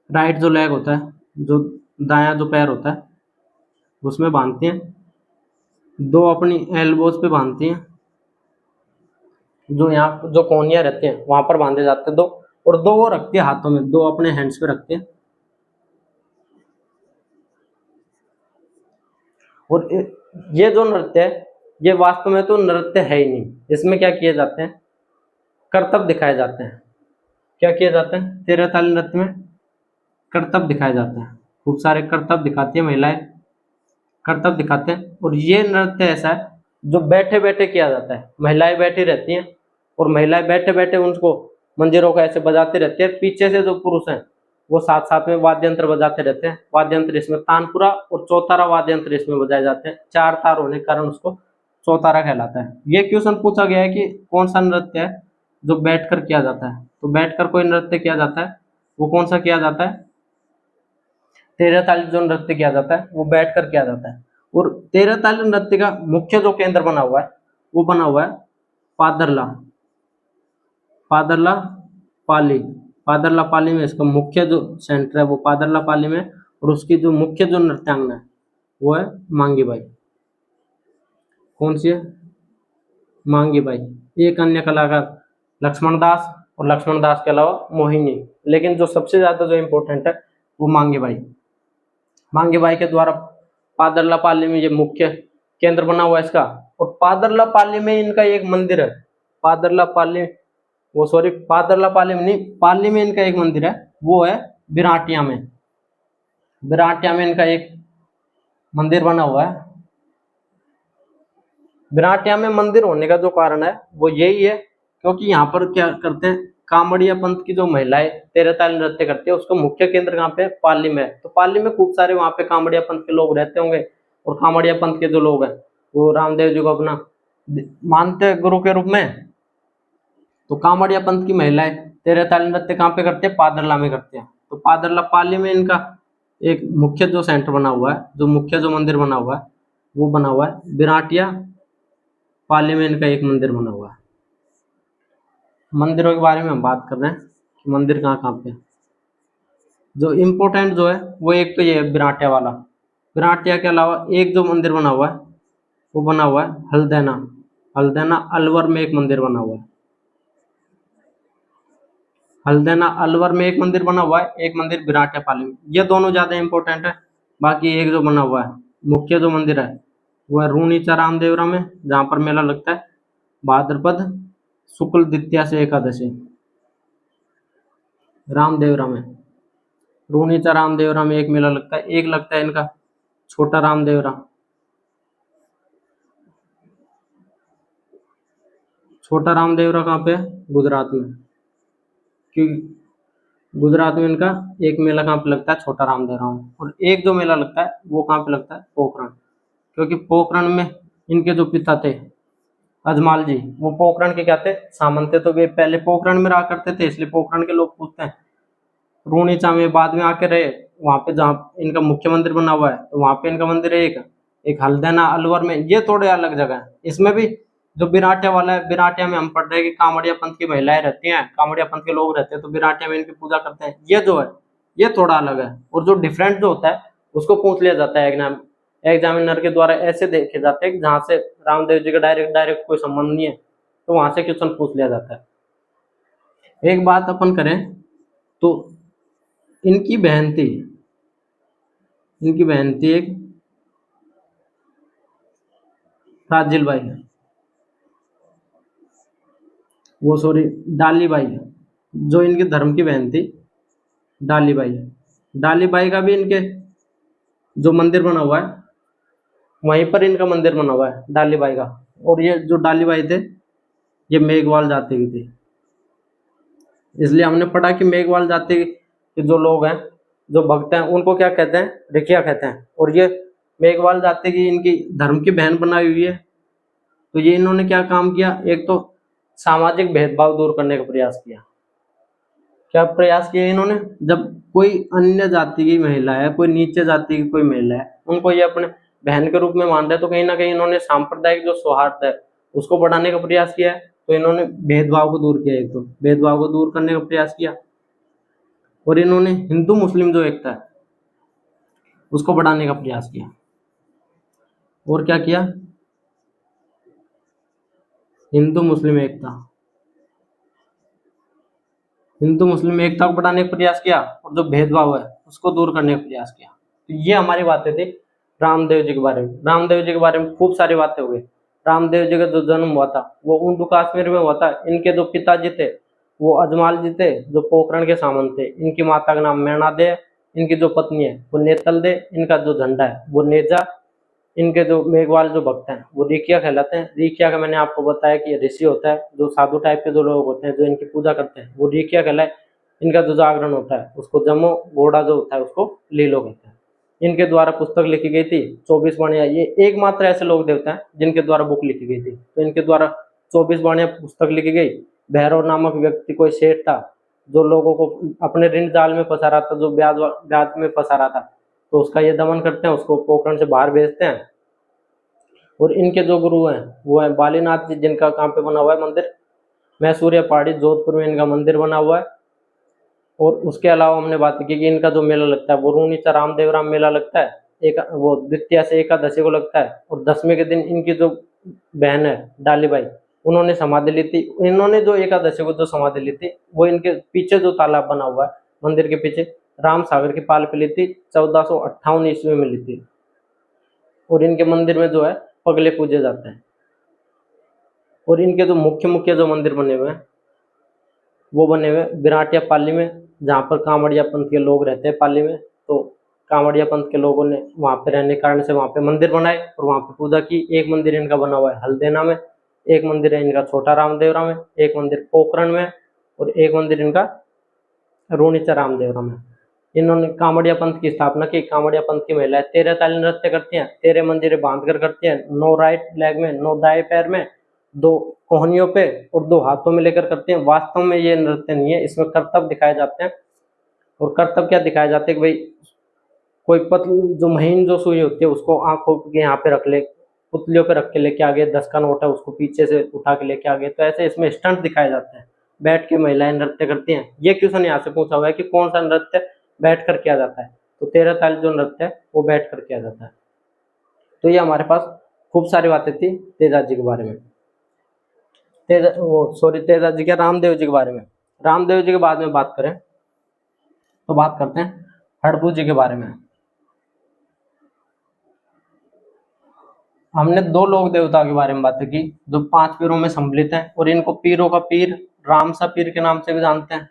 राइट जो लेग होता है, जो दायां जो पैर होता है उसमें बांधती हैं। 2 अपनी एल्बोज पे बांधती हैं, जो यहाँ जो कोहनियां रहती हैं वहां पर बांधे जाते हैं 2। और 2 वो रखती है हाथों में, 2 अपने हैंड्स पे रखते हैं। और ये जो नृत्य है ये वास्तव में तो नृत्य है ही नहीं। इसमें क्या किए जाते हैं? करतब दिखाए जाते हैं। क्या किए जाते हैं? 13 ताली नृत्य में करतब दिखाए जाते हैं। खूब सारे करतब दिखाती है महिलाएं, करतब दिखाते हैं। और ये नृत्य ऐसा है जो बैठे बैठे किया जाता है। महिलाएं बैठी रहती हैं और महिलाएं बैठे बैठे उनको मंजीरों को ऐसे बजाते रहती है। पीछे से जो पुरुष हैं वो साथ साथ में वाद्य यंत्र बजाते रहते हैं। वाद्य यंत्र इसमें तानपुरा और चौतारा वाद्य यंत्र इसमें बजाए जाते हैं। 4 तार होने के कारण उसको चौतारा कहलाता है। ये क्वेश्चन पूछा गया है कि कौन सा नृत्य है जो बैठकर किया जाता है। तो बैठकर कोई नृत्य किया जाता है वो कौन सा किया जाता है? 13 ताली जो नृत्य किया जाता है वो बैठकर किया जाता है। और 13 ताली नृत्य का मुख्य जो केंद्र बना हुआ है वो बना हुआ है पादरला, पादरला पाली। पादरला पाली में इसका मुख्य जो सेंटर है वो पादरला पाली में। और उसकी जो मुख्य जो नृत्यांगना है वो है मांगी बाई। कौन सी है? मांगी बाई। एक अन्य कलाकार लक्ष्मण दास, और लक्ष्मण दास के अलावा मोहिनी, लेकिन जो सबसे ज्यादा जो इम्पोर्टेंट है वो मांगी बाई। मांगी बाई के द्वारा पादरला पाली में ये मुख्य केंद्र बना हुआ है इसका। और पादरला पाली में इनका एक मंदिर है। पादरला पाली वो सॉरी पादरला पाली में नहीं, पाली में इनका एक मंदिर है, वो है बिराटिया में। बिराटिया में इनका एक मंदिर बना हुआ है। विराटिया में मंदिर होने का जो कारण है वो यही है, क्योंकि यहाँ पर क्या करते हैं, कामड़िया पंथ की जो महिलाएं तेरह ताल नृत्य करती है, उसका मुख्य केंद्र कहाँ पे है? पाली में। तो पाली में खूब सारे वहाँ पे कामड़िया पंथ के लोग रहते होंगे, और कामड़िया पंथ के जो लोग हैं वो रामदेव जी को अपना मानते हैं गुरु के रूप में। तो कामड़िया पंथ की महिलाएं तेरह ताल नृत्य कहाँ पे करते हैं? पादरला में करते हैं। तो पादरला पाली में इनका एक मुख्य जो सेंटर बना हुआ है, जो मुख्य जो मंदिर बना हुआ है वो बना हुआ है विराटिया पाली में, इनका एक मंदिर बना हुआ है। मंदिरों के बारे में हम बात कर रहे हैं कि मंदिर कहाँ कहाँ पे है। जो इम्पोर्टेंट जो है वो एक तो ये है विराटिया वाला। विराटिया के अलावा एक जो मंदिर बना हुआ है वो बना हुआ है हल्दैना। हल्दैना अलवर में एक मंदिर बना हुआ है। हल्दैना अलवर में एक मंदिर बना हुआ है, एक मंदिर विराटिया पाली में। ये दोनों ज्यादा इंपॉर्टेंट है। बाकी एक जो बना हुआ है मुख्य जो मंदिर है वो है रूनीचा रामदेवरा में, जहाँ पर मेला लगता है भाद्रपद शुक्ल द्वितीया से एकादशी। रामदेवरा में, रूनीचा रामदेवरा में एक मेला लगता है। एक लगता है इनका छोटा रामदेवरा। छोटा रामदेवरा कहाँ पे है? गुजरात में। क्योंकि गुजरात में इनका एक मेला कहाँ पे लगता है? छोटा रामदेवरा में। और एक जो मेला लगता है वो कहाँ पे लगता है? पोखरण। क्योंकि पोखरण में इनके जो पिता थे अजमाल जी, वो पोखरण के क्या थे? सामंत थे। तो वे पहले पोखरण में रहा करते थे, इसलिए पोखरण के लोग पूछते हैं। रूनीचा में बाद में आके रहे, वहां पे जहाँ इनका मुख्य मंदिर बना हुआ है, तो वहां पे इनका मंदिर है एक। एक हल्दैना अलवर में, ये थोड़े अलग जगह है। इसमें भी जो बिराटिया वाला है, बिराटिया में हम पढ़ रहे हैं कि कामड़िया पंथ की महिलाएं रहती हैं, कामड़िया पंथ के लोग रहते हैं, तो बिराटिया में इनकी पूजा करते हैं। ये जो है ये थोड़ा अलग है। और जो डिफरेंट जो होता है उसको पूछ लिया जाता है एग्जामिनर के द्वारा। ऐसे देखे जाते हैं कि जहाँ से रामदेव जी का डायरेक्ट डायरेक्ट कोई संबंध नहीं है, तो वहां से क्वेश्चन पूछ लिया जाता है। एक बात अपन करें तो इनकी बहन थी, इनकी बहन थी एक राजिल बाई, वो सॉरी डाली बाई, जो इनकी धर्म की बहन थी डाली बाई। डाली बाई का भी इनके जो मंदिर बना हुआ है वहीं पर इनका मंदिर बना हुआ है डाली बाई का। और ये जो डाली बाई थे ये मेघवाल जाति की थी, इसलिए हमने पढ़ा कि मेघवाल जाति के जो लोग हैं, जो भक्त हैं, उनको क्या कहते हैं? रिखिया कहते हैं। और ये मेघवाल जाति की इनकी धर्म की बहन बनाई हुई है। तो ये इन्होंने क्या काम किया? एक तो सामाजिक भेदभाव दूर करने का प्रयास किया। क्या प्रयास किया इन्होंने? जब कोई अन्य जाति की महिला है, कोई नीचे जाति की कोई महिला है, उनको ये अपने बहन के रूप में मान रहे, तो कहीं ना कहीं इन्होंने सांप्रदायिक जो सौहार्द है उसको बढ़ाने का प्रयास किया है। तो इन्होंने भेदभाव को दूर किया, एक तो भेदभाव को दूर करने का प्रयास किया। और इन्होंने हिंदू मुस्लिम जो एकता है उसको बढ़ाने का प्रयास किया। और क्या किया? हिंदू मुस्लिम एकता, हिंदू मुस्लिम एकता को बढ़ाने का प्रयास किया, और जो भेदभाव है उसको दूर करने का प्रयास किया। तो ये हमारी बातें थी रामदेव जी के बारे में। रामदेव जी के बारे में खूब सारी बातें हो गई। रामदेव जी का जो जन्म हुआ था वो उर्दू कश्मीर में हुआ था। इनके जो पिताजी थे वो अजमाल जी थे, जो पोखरण के सामंत थे। इनकी माता का नाम मैणा दे, इनकी जो पत्नी है वो नेतल दे, इनका जो झंडा है वो नेजा। इनके जो मेघवाल जो भक्त हैं वो रिकिया कहलाते हैं। रिकिया का मैंने आपको बताया कि ऋषि होता है, जो साधु टाइप के जो लोग होते हैं जो इनकी पूजा करते हैं वो रिकिया कहलाए। इनका जो जागरण होता है उसको जमो, घोड़ा जो होता है उसको लीलो कहते हैं। इनके द्वारा पुस्तक लिखी गई थी 24 वाणियां। ये एकमात्र ऐसे लोग देवता हैं जिनके द्वारा बुक लिखी गई थी। तो इनके द्वारा 24 वाणियां पुस्तक लिखी गई। भैरव नामक व्यक्ति कोई सेठ था जो लोगों को अपने ऋण जाल में फंसा रहा था, जो ब्याज ब्याज में फंसा रहा था, तो उसका ये दमन करते हैं, उसको पोखरण से बाहर भेजते हैं। और इनके जो गुरु हैं वो है बालीनाथ जी, जिनका कहाँ पे बना हुआ है मंदिर? मैसूरिया पहाड़ी जोधपुर में इनका मंदिर बना हुआ है। और उसके अलावा हमने बात की कि इनका जो मेला लगता है वो रूनीचा रामदेवराम मेला लगता है। एक वो द्वितीया से एकादशी को लगता है। और दसवें के दिन इनकी जो बहन है डाली बाई, उन्होंने समाधि ली थी। इन्होंने जो एकादशी को जो समाधि ली थी वो इनके पीछे जो तालाब बना हुआ है मंदिर के पीछे, राम सागर की पाल पे ली थी। 1458 ईस्वी में ली थी। और इनके मंदिर में जो है पगले पूजे जाते हैं। और इनके जो मुख्य मुख्य जो मंदिर बने हुए हैं वो बने हुए विराटिया पाली में, जहाँ पर कांवड़िया पंथ के लोग रहते हैं पाली में। तो कांवड़िया पंथ के लोगों ने वहां पे रहने के कारण से वहां पे मंदिर बनाए और वहां पे पूजा की। एक मंदिर इनका बना हुआ है हल्देना में, एक मंदिर है इनका छोटा रामदेवरा में, एक मंदिर पोखरण में और एक मंदिर इनका रोनिचा रामदेवरा में। इन्होंने कांवड़िया पंथ की स्थापना की। कांवड़िया पंथ की महिलाएं 13 ताली नृत्य करती हैं, 13 मंदिरें बांध कर करती हैं, 9 राइट लेग में, 9 दाएं पैर में, 2 कोहनियों पे और 2 हाथों में लेकर करती हैं। वास्तव में ये नृत्य नहीं है, इसमें करतब दिखाए जाते हैं। और करतब क्या दिखाए जाते हैं कि भाई कोई पतली जो महीन जो सुई होती है उसको आंखों के यहाँ पे रख ले, पुतलियों पे रख के लेके आ गए, 10 का नोट है उसको पीछे से उठा के लेके आ गए, तो ऐसे इसमें स्टंट दिखाए जाते हैं। बैठ के महिलाएं नृत्य करती हैं। ये क्वेश्चन यहाँ से पूछा हुआ है कि कौन सा नृत्य बैठ कर किया जाता है, तो 13 ताल जो नृत्य है वो बैठ कर किया जाता है। तो ये हमारे पास खूब सारी बातें थी तेजाज जी के बारे में। तेजाज जी क्या, रामदेव जी के बारे में। रामदेव जी के बाद में बात करें तो बात करते हैं हड़बू जी के बारे में। हमने 2 लोक देवता के बारे में बातें की जो 5 पीरों में सम्मिलित हैं और इनको पीरों का पीर रामसा पीर के नाम से भी जानते हैं।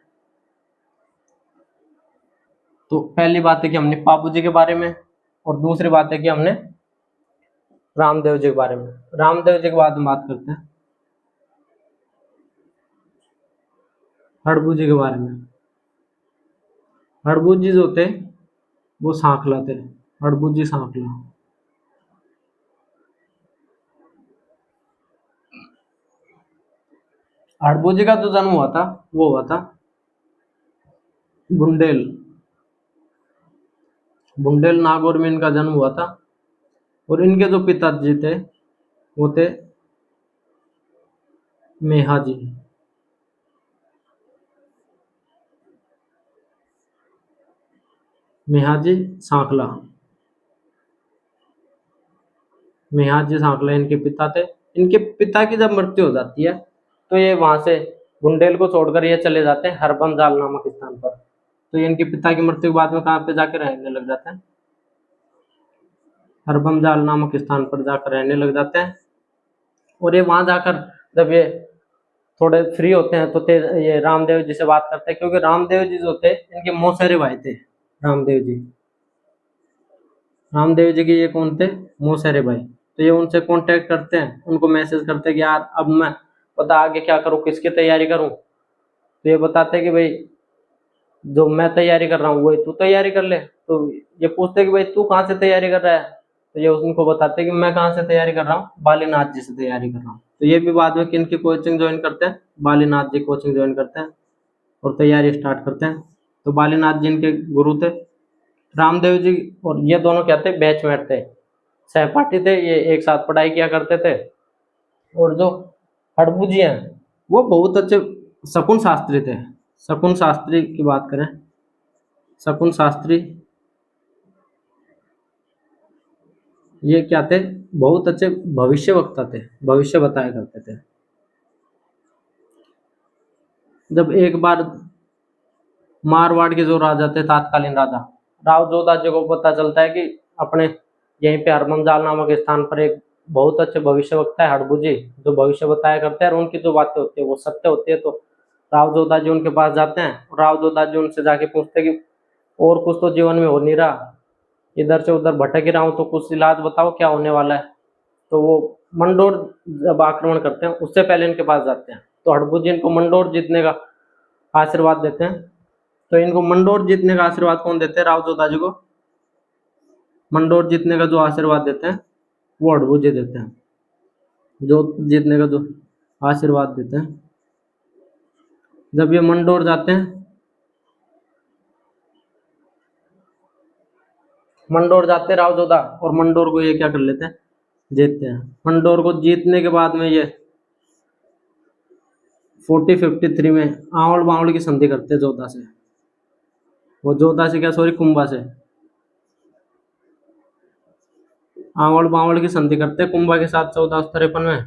तो पहली बात है कि हमने पापू जी के बारे में और दूसरी बात है कि हमने रामदेव जी के बारे में। रामदेव जी के बाद में बात करते हैं हड़बू जी के बारे में। हड़बू जी जो थे वो सांखला थे, हड़बू जी सांखला। हड़बू जी का जो जन्म हुआ था वो हुआ था बुंडेल, बुंडेल नागौर में इनका जन्म हुआ था। और इनके जो पिताजी थे वो थे मेहाजी, मेहाजी सांखला। मेहाजी सांखला इनके पिता थे। इनके पिता की जब मृत्यु हो जाती है तो ये वहां से बुंडेल को छोड़कर ये चले जाते हैं हरबंजाल नामक स्थान पर। तो ये इनके पिता की मृत्यु के बाद में कहाँ पे जाकर रहने लग जाते हैं, हरबंजाल नामक स्थान पर जाकर रहने लग जाते हैं। और ये वहां जाकर जब ये थोड़े फ्री होते हैं तो ये रामदेव जी से बात करते हैं, क्योंकि रामदेव जी जो थे इनके मौसेरे भाई थे। रामदेव जी, रामदेव जी के ये कौन थे, मौसेरे भाई। तो ये उनसे कांटेक्ट करते हैं, उनको मैसेज करते हैं कि यार अब मैं पता आगे क्या करूँ, किसकी तैयारी करूँ। तो ये बताते हैं कि भाई जो मैं तैयारी कर रहा हूँ वही तू तैयारी कर ले। तो ये पूछते हैं कि भाई तू कहाँ से तैयारी कर रहा है, तो ये उनको बताते हैं कि मैं कहाँ से तैयारी कर रहा हूँ, बालीनाथ जी से तैयारी कर रहा हूँ। तो ये भी बाद में किनकी कोचिंग ज्वाइन करते हैं, बालीनाथ जी कोचिंग ज्वाइन करते हैं और तैयारी स्टार्ट करते हैं। तो बालीनाथ जी इनके गुरु थे। रामदेव जी और ये दोनों क्या थे, बैचमेट थे, सहपाठी थे, ये एक साथ पढ़ाई किया करते थे। और जो हड़बू जी हैं वो बहुत अच्छे शकुन शास्त्री थे। शकुन शास्त्री की बात करें, शकुन शास्त्री ये क्या थे, बहुत अच्छे भविष्य वक्ता थे, भविष्य बताया करते थे। जब एक बार मारवाड़ के जो राजा थे, तत्कालीन राजा राव जोधा जी को पता चलता है कि अपने यहीं पे हरमंजाल नामक स्थान पर एक बहुत अच्छे भविष्य वक्ता है हड़बू जी, जो भविष्य बताया करते हैं और उनकी जो बातें होती है वो सत्य होती है। तो राव जोधा जी उनके पास जाते हैं। राव जोधा जी उनसे जाके पूछते हैं कि और कुछ तो जीवन में हो नहीं रहा, इधर से उधर भटक ही रहा हूँ, तो कुछ इलाज बताओ क्या होने वाला है। तो वो मंडोर जब आक्रमण करते हैं उससे पहले इनके पास जाते हैं। तो हड़बू जी इनको मंडोर जीतने का आशीर्वाद देते हैं। तो इनको मंडोर जीतने का आशीर्वाद कौन देते हैं, राव जोधा जी को मंडोर जीतने का जो आशीर्वाद देते हैं वो हड़बू जी देते हैं, जो जीतने का जो आशीर्वाद देते हैं। जब ये मंडोर जाते हैं, मंडोर जाते हैं राव जोधा और मंडोर को ये क्या कर लेते हैं, जीतते हैं। मंडोर को जीतने के बाद में ये 4053 में आवड़ बावड़ की संधि करते हैं जोधा से। वो जोधा से क्या, सॉरी, कुंभा से आवड़ बावड़ की संधि करते हैं कुंभा के साथ 1453 में।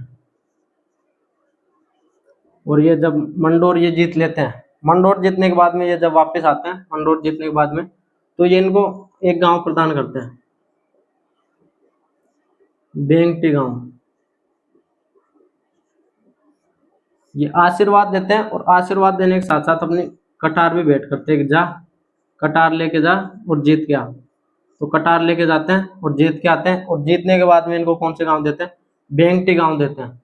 और ये जब मंडोर ये जीत लेते हैं, मंडोर जीतने के बाद में ये जब वापस आते हैं, मंडोर जीतने के बाद में तो ये इनको एक गांव प्रदान करते हैं, बेंगटी गांव। ये आशीर्वाद देते हैं और आशीर्वाद देने के साथ साथ अपनी कटार भी भेंट करते हैं कि जा कटार लेके जा और जीत गया। तो कटार लेके जाते हैं और जीत के आते हैं, और जीतने के बाद में इनको कौन से गांव देते हैं, बेंगटी गांव देते हैं।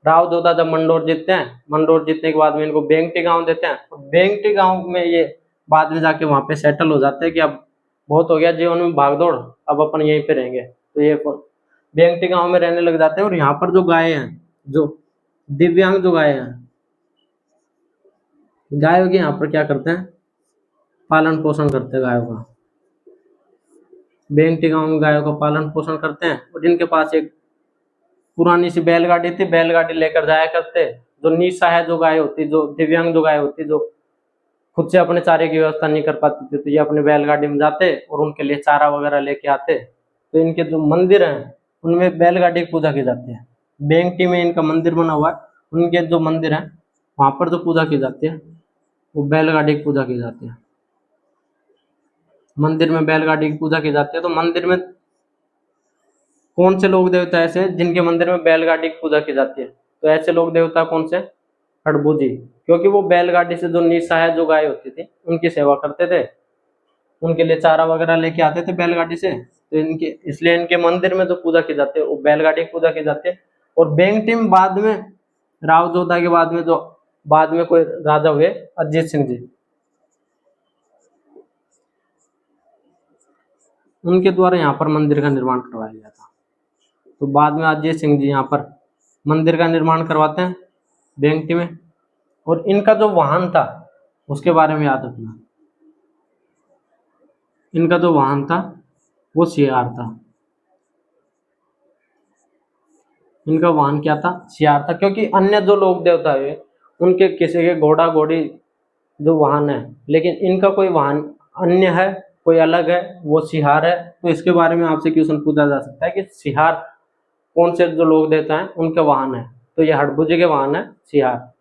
राव जोधा जब मंडोर जीतते हैं, मंडोर जीतने के बाद में इनको बेंगटी गांव देते हैं, और बेंगटी गांव में ये बाद में जाके वहां पे सेटल हो जाते हैं कि अब बहुत हो गया जीवन में भागदौड़, अब अपन यहीं पे रहेंगे। तो ये बेंगटी गांव में रहने लग जाते हैं। और यहाँ पर जो गाय हैं, जो दिव्यांग जो गाय हैं, गायों के यहाँ पर क्या करते हैं, पालन पोषण करते हैं गायों का। बेंगटी गांव में गायों का पालन पोषण करते हैं, और इनके पास एक पुरानी सी बैलगाड़ी थी, बैलगाड़ी लेकर जाया करते। जो निसहाय जो गाय होती, जो दिव्यांग जो गाय होती, जो खुद से अपने चारे की व्यवस्था नहीं कर पाती थी, तो ये अपने बैलगाड़ी में जाते और उनके लिए चारा वगैरह लेके आते। तो इनके जो मंदिर हैं उनमें बैलगाड़ी की पूजा की जाती है। बेंगटी में इनका मंदिर बना हुआ है, उनके जो मंदिर है वहां पर जो पूजा की जाती है वो बैलगाड़ी की पूजा की जाती है। मंदिर में बैलगाड़ी की पूजा की जाती है। तो मंदिर में कौन से लोग देवता ऐसे हैं जिनके मंदिर में बैलगाड़ी की पूजा की जाती है, तो ऐसे लोग देवता कौन से, हड़बूजी, क्योंकि वो बैलगाड़ी से जो निसहाय जो गाय होती थी उनकी सेवा करते थे, उनके लिए चारा वगैरह लेके आते थे बैलगाड़ी से। तो इनके इसलिए इनके मंदिर में जो पूजा की जाती है वो बैलगाड़ी की पूजा की जाती है। और बेंगटी में बाद में राव जोधा के बाद में जो बाद में कोई राजा हुए, अजीत सिंह जी, उनके द्वारा यहाँ पर मंदिर का निर्माण करवाया गया था। तो बाद में अजीत सिंह जी यहाँ पर मंदिर का निर्माण करवाते हैं बेंगटी में। और इनका जो वाहन था उसके बारे में याद रखना, इनका जो वाहन था वो सियार था। इनका वाहन क्या था, सियार था, क्योंकि अन्य जो लोग देवता हुए उनके किसी के घोड़ा घोड़ी जो वाहन है, लेकिन इनका कोई वाहन अन्य है, कोई अलग है, वो सिहार है। तो इसके बारे में आपसे क्वेश्चन पूछा जा सकता है कि सिहार कौन से जो लोग देवता हैं उनके वाहन है, तो ये हड़बुजी के वाहन है सिहार।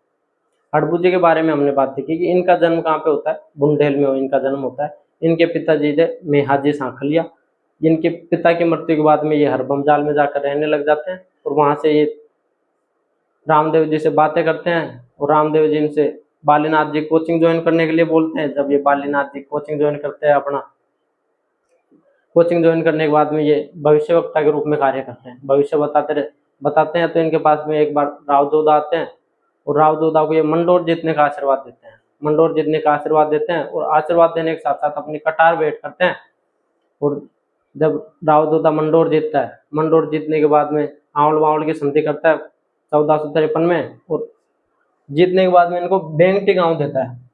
हड़बुजी के बारे में हमने बात की कि इनका जन्म कहाँ पे होता है, बुंदेल में इनका जन्म होता है। इनके पिताजी थे मेहाजी सांखलिया। इनके पिता की मृत्यु के बाद में ये हरबमजाल में जाकर रहने लग जाते हैं, और वहां से ये रामदेव जी से बातें करते हैं, और रामदेव जी इनसे बालीनाथ जी कोचिंग ज्वाइन करने के लिए बोलते हैं। जब ये बालीनाथ जी कोचिंग ज्वाइन करते हैं, अपना कोचिंग ज्वाइन करने के बाद में ये भविष्यवक्ता के रूप में कार्य करते हैं, भविष्य बताते हैं। तो इनके पास में एक बार राव जोधा आते हैं, और राव जोधा को ये मंडोर जीतने का आशीर्वाद देते हैं, मंडोर जीतने का आशीर्वाद देते हैं। और आशीर्वाद देने के साथ साथ अपनी कटार भेंट करते हैं। और जब राव जोधा मंडोर जीतता है, मंडोर जीतने के बाद में आंवल वावल की संधि करता है 1453 में, और जीतने के बाद में इनको बेंगटी गांव देता है,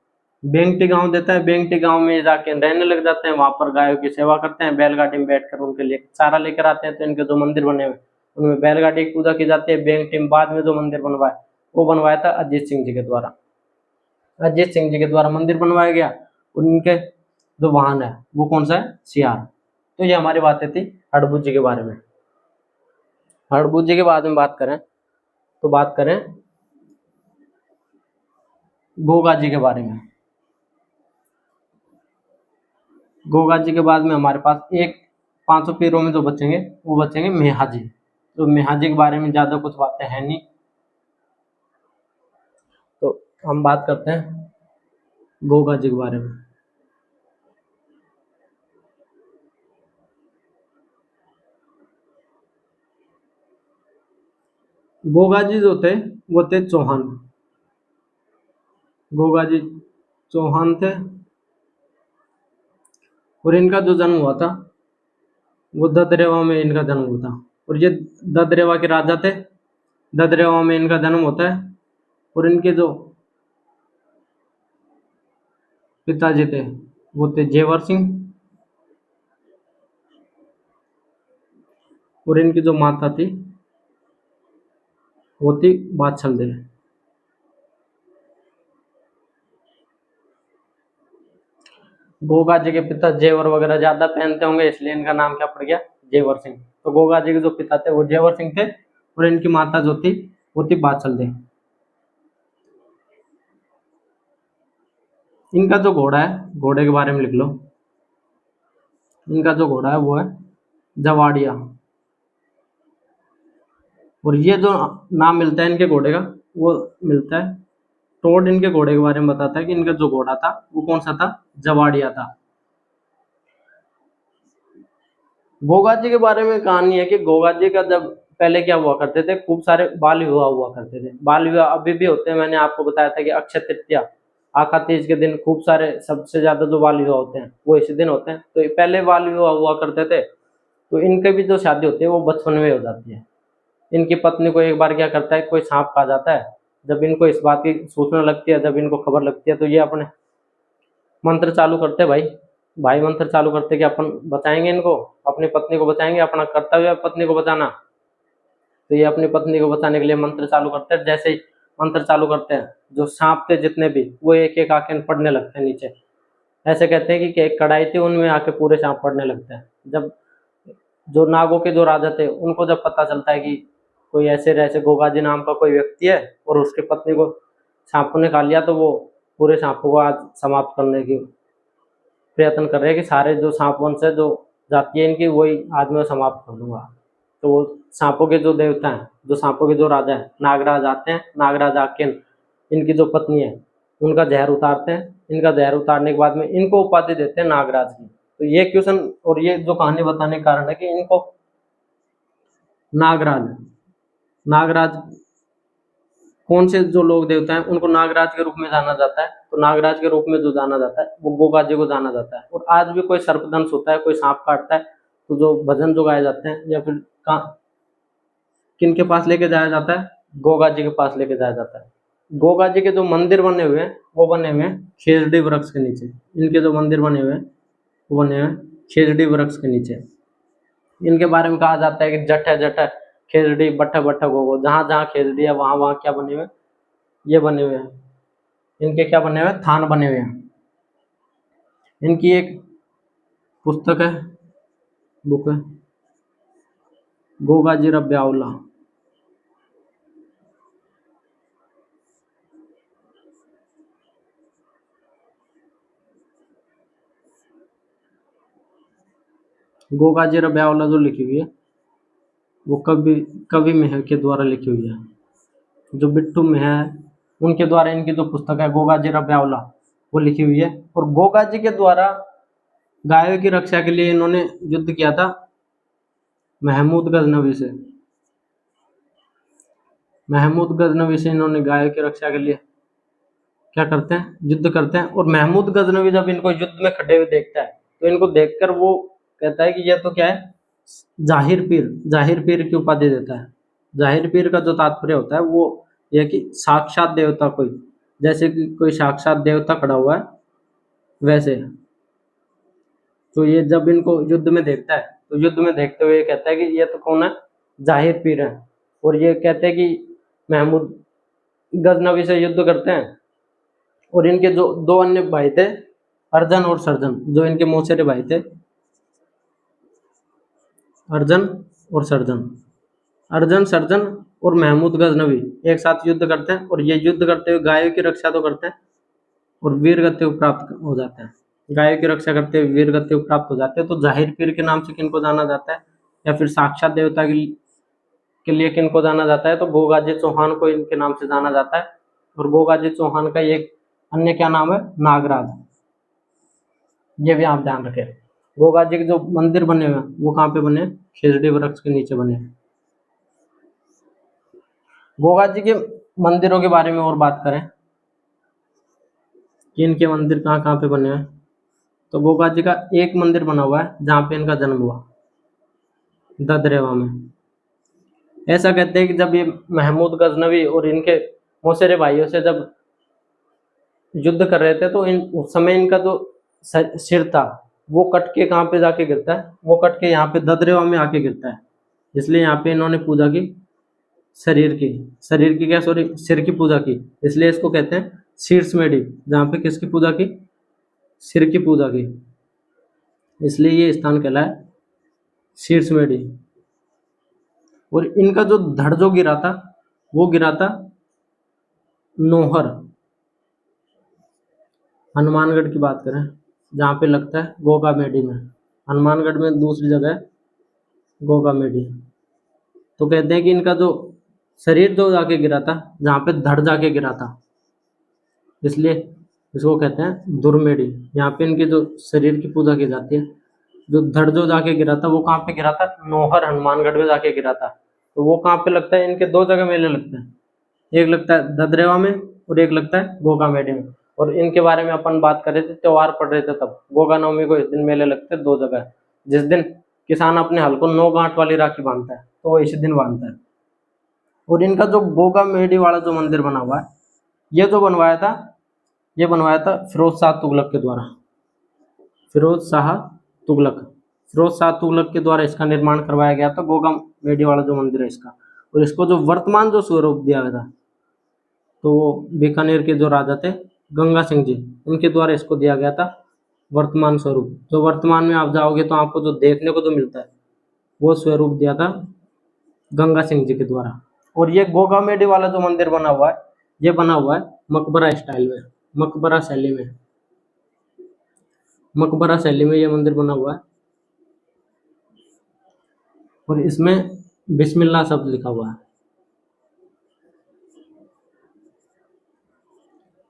बेंगटी गांव देता है। बेंगटी गांव में जाके रहने लग जाते हैं, वहां पर गायों की सेवा करते हैं, बैलगाड़ी में बैठकर उनके लिए चारा लेकर आते हैं। तो इनके जो मंदिर बने हुए उनमें बैलगाड़ी की पूजा की जाती है। बेंगटी में बाद में जो मंदिर बनवाया वो बनवाया था अजीत सिंह जी के द्वारा, अजीत सिंह जी के द्वारा मंदिर बनवाया गया। उनके जो वाहन है वो कौन सा है, सियार। तो ये हमारी बातें थी हड़बुज जी के बारे में। हड़बुज जी के बारे में बात करें तो बात करें गोगा जी के बारे में। गोगा जी के बाद में हमारे पास एक 500 पीरों में जो बचेंगे वो बचेंगे मेहा जी। तो मेहा जी के बारे में ज्यादा कुछ बातें हैं नहीं, तो हम बात करते हैं गोगा जी के बारे में। गोगा जी जो थे वो थे चौहान, गोगा जी चौहान थे। और इनका जो जन्म हुआ था वो ददरेवा में इनका जन्म हुआ था, और ये ददरेवा के राजा थे, ददरेवा में इनका जन्म होता है। और इनके जो पिताजी थे वो थे जेवर सिंह, और इनकी जो माता थी वो थी बादशाह दे। गोगा जी के पिता जेवर वगैरह ज्यादा पहनते होंगे, इसलिए इनका नाम क्या पड़ गया, जेवर सिंह। तो गोगा जी के जो पिता थे वो जेवर सिंह थे, और इनकी माता जो थी वो थी बादशाह दे। इनका जो घोड़ा है, घोड़े के बारे में लिख लो। इनका जो घोड़ा है वो है जवाड़िया। और ये जो नाम मिलता है इनके घोड़े का वो मिलता है, टोड इनके घोड़े के बारे में बताता है कि इनका जो घोड़ा था वो कौन सा था, जवाड़िया था। गोगा जी के बारे में कहानी है कि गोगा जी का जब पहले क्या हुआ करते थे, खूब सारे बाल विवाह हुआ करते थे। बाल विवाह अभी भी होते हैं। मैंने आपको बताया था कि अक्षय तृतीया, आखा तीज के दिन खूब सारे, सबसे ज्यादा जो बाल विवाह होते हैं वो इसी दिन होते हैं। तो पहले बाल विवाह हुआ करते थे, तो इनके भी जो शादी होती है वो बचपन में हो जाती है। इनकी पत्नी को एक बार क्या करता है, कोई सांप खा जाता है। जब इनको इस बात की सूचना लगती है, जब इनको खबर लगती है, तो ये अपने मंत्र चालू करते हैं भाई। भाई मंत्र चालू करते कि अपन बचाएंगे इनको, अपनी पत्नी को बचाएंगे, अपना कर्तव्य है पत्नी को बचाना। तो ये अपनी पत्नी को बचाने के लिए मंत्र चालू करते हैं। जैसे ही मंत्र चालू करते हैं, जो सांप थे जितने भी, वो एक एक आके पड़ने लगते हैं नीचे। ऐसे कहते हैं कि एक कढ़ाई थी, उनमें आके पूरे सांप पड़ने लगते हैं। जब जो नागों के जो राजा थे, उनको जब पता चलता है कि कोई ऐसे गोगाजी नाम का कोई व्यक्ति है और उसकी पत्नी को सांपों ने खा लिया, तो वो पूरे सांपों को आज समाप्त करने की प्रयत्न कर रहे हैं कि सारे जो सांप वंश है, जो जाति है इनकी, वही आज मैं समाप्त कर दूंगा। तो वो सांपों के जो देवता हैं, जो सांपों के जो राजा हैं, नागराज आते हैं। नागराज आके इनकी जो पत्नी है उनका जहर उतारते हैं। इनका जहर उतारने के बाद में इनको उपाधि देते हैं नागराज की। तो ये क्वेश्चन और ये जो कहानी बताने का कारण है कि इनको नागराज, नागराज कौन से जो लोग देवता हैं उनको नागराज के रूप में जाना जाता है। तो नागराज के रूप में जो जाना जाता है वो गोगा जी को जाना जाता है। और आज भी कोई सर्पदंश होता है, कोई सांप काटता है, तो जो भजन जो गाए जाते हैं, या फिर किन के पास लेके जाया जाता है, गोगा जी के पास लेके जाया जाता है। गोगा जी के जो मंदिर बने हुए हैं वो बने हुए हैं खेजड़ी वृक्ष के नीचे। इनके जो मंदिर बने हुए हैं वो बने हुए हैं खेजड़ी वृक्ष के नीचे। इनके बारे में कहा जाता है कि जट है जट है, खेजड़ी बट्ठा बट्ठा गोगो। जहां जहां खेजड़ी है वहां वहां क्या बने हुए हैं, ये बने हुए हैं। इनके क्या बने हुए हैं, थान बने हुए हैं। इनकी एक पुस्तक है, बुक है, गोगा जी ब्यावला। गोगा जी ब्यावला जो लिखी हुई है वो कवि कवि मेहर के द्वारा लिखी हुई है। जो बिट्टू में है उनके द्वारा इनकी जो पुस्तक है गोगा जी ब्यावला वो लिखी हुई है। और गोगा जी के द्वारा गायों की रक्षा के लिए इन्होंने युद्ध किया था महमूद गजनवी से। महमूद गजनवी से इन्होंने गायों की रक्षा के लिए क्या करते हैं, युद्ध करते हैं। और महमूद गजनवी जब इनको युद्ध में खड़े हुए देखता है, तो इनको देखकर वो कहता है कि यह तो क्या है, जाहिर पीर, जाहिर पीर की उपाधि देता है। जाहिर पीर का जो तात्पर्य होता है वो यह कि साक्षात देवता कोई, जैसे कि कोई साक्षात देवता खड़ा हुआ है वैसे। तो ये जब इनको युद्ध में देखता है, तो युद्ध में देखते हुए कहता है कि ये तो कौन है, जाहिर पीर है। और ये कहते हैं कि महमूद गजनवी से युद्ध करते हैं। और इनके जो दो अन्य भाई थे, अर्जन और सर्जन, जो इनके मौसेरे भाई थे, अर्जन और सर्जन, अर्जन सर्जन और महमूद गजनवी एक साथ युद्ध करते हैं। और ये युद्ध करते हुए गायों की रक्षा तो करते हैं और वीर गति प्राप्त हो जाते हैं। गायों की रक्षा करते हुए वीर गति प्राप्त हो जाते हैं। तो जाहिर पीर के नाम से किनको जाना जाता है, या फिर साक्षात देवता के लिए किनको जाना जाता है, तो गोगाजी चौहान को इनके नाम से जाना जाता है। और गोगाजी चौहान का एक अन्य क्या नाम है, नागराज। ये भी आप ध्यान रखें। गोगा जी के जो मंदिर बने हुए हैं वो कहाँ पे बने, खेजड़ी वृक्ष के नीचे बने। गोगा जी के मंदिरों के बारे में और बात करें कि इनके मंदिर कहाँ कहाँ पे बने हैं, तो गोगा जी का एक मंदिर बना हुआ है जहाँ पे इनका जन्म हुआ, ददरेवा में। ऐसा कहते हैं कि जब ये महमूद गजनवी और इनके मौसेरे भाइयों से जब युद्ध कर रहे थे, तो उस समय इनका जो सिर था वो कट के कहाँ पे जाके गिरता है, वो कट के यहाँ पे ददरेवा में आके गिरता है। इसलिए यहाँ पे इन्होंने पूजा की शरीर की क्या, सॉरी, सिर की पूजा की। इसलिए इसको कहते हैं शीर्ष मेढ़ी, जहाँ पे किसकी पूजा की, सिर की पूजा की। इसलिए ये स्थान कहलाया शीर्ष मेढ़ी। और इनका जो धड़ जो गिरा था वो गिरा था नोहर, हनुमानगढ़ की बात करें जहाँ पे लगता है गोगा मेढ़ी में। हनुमानगढ़ में दूसरी जगह है गोगा मेढ़ी। तो कहते हैं कि इनका जो शरीर जो जाके गिरा था, जहाँ पे धड़ जाके गिरा था, इसलिए इसको कहते हैं दुर्मेढ़ी। यहाँ पे इनके जो शरीर की पूजा की जाती है, जो धड़ जो जाके गिरा था वो कहाँ पे गिरा था? नौहर हनुमानगढ़ में जाके गिरा था। तो वो कहाँ पे लगता है? इनके दो जगह मेले लगते हैं, एक लगता है ददरेवा में और एक लगता है गोगामेडी में। और इनके बारे में अपन बात कर रहे थे, त्योहार पढ़ रहे थे तब। गोगा नवमी को इस दिन मेले लगते हैं दो जगह, जिस दिन किसान अपने हल को 9 गांठ वाली राखी बांधता है, तो वो इसी दिन बांधता है। और इनका जो गोगामेडी वाला जो मंदिर बना हुआ है, ये जो बनवाया था, ये बनवाया था फिरोज शाह तुगलक के द्वारा। फिरोज शाह तुगलक, फिरोज शाह तुगलक के द्वारा इसका निर्माण करवाया गया था, गोगामेडी वाला जो मंदिर है इसका। और इसको जो वर्तमान जो स्वरूप दिया गया था, तो वो बीकानेर के जो राजा थे गंगा सिंह जी, उनके द्वारा इसको दिया गया था वर्तमान स्वरूप। जो वर्तमान में आप जाओगे तो आपको जो देखने को जो मिलता है, वो स्वरूप दिया था गंगा सिंह जी के द्वारा। और ये गोगामेडी वाला जो मंदिर बना हुआ है, ये बना हुआ है मकबरा स्टाइल में, मकबरा शैली में, मकबरा शैली में ये मंदिर बना हुआ है। और इसमें बिस्मिल्लाह शब्द लिखा हुआ है।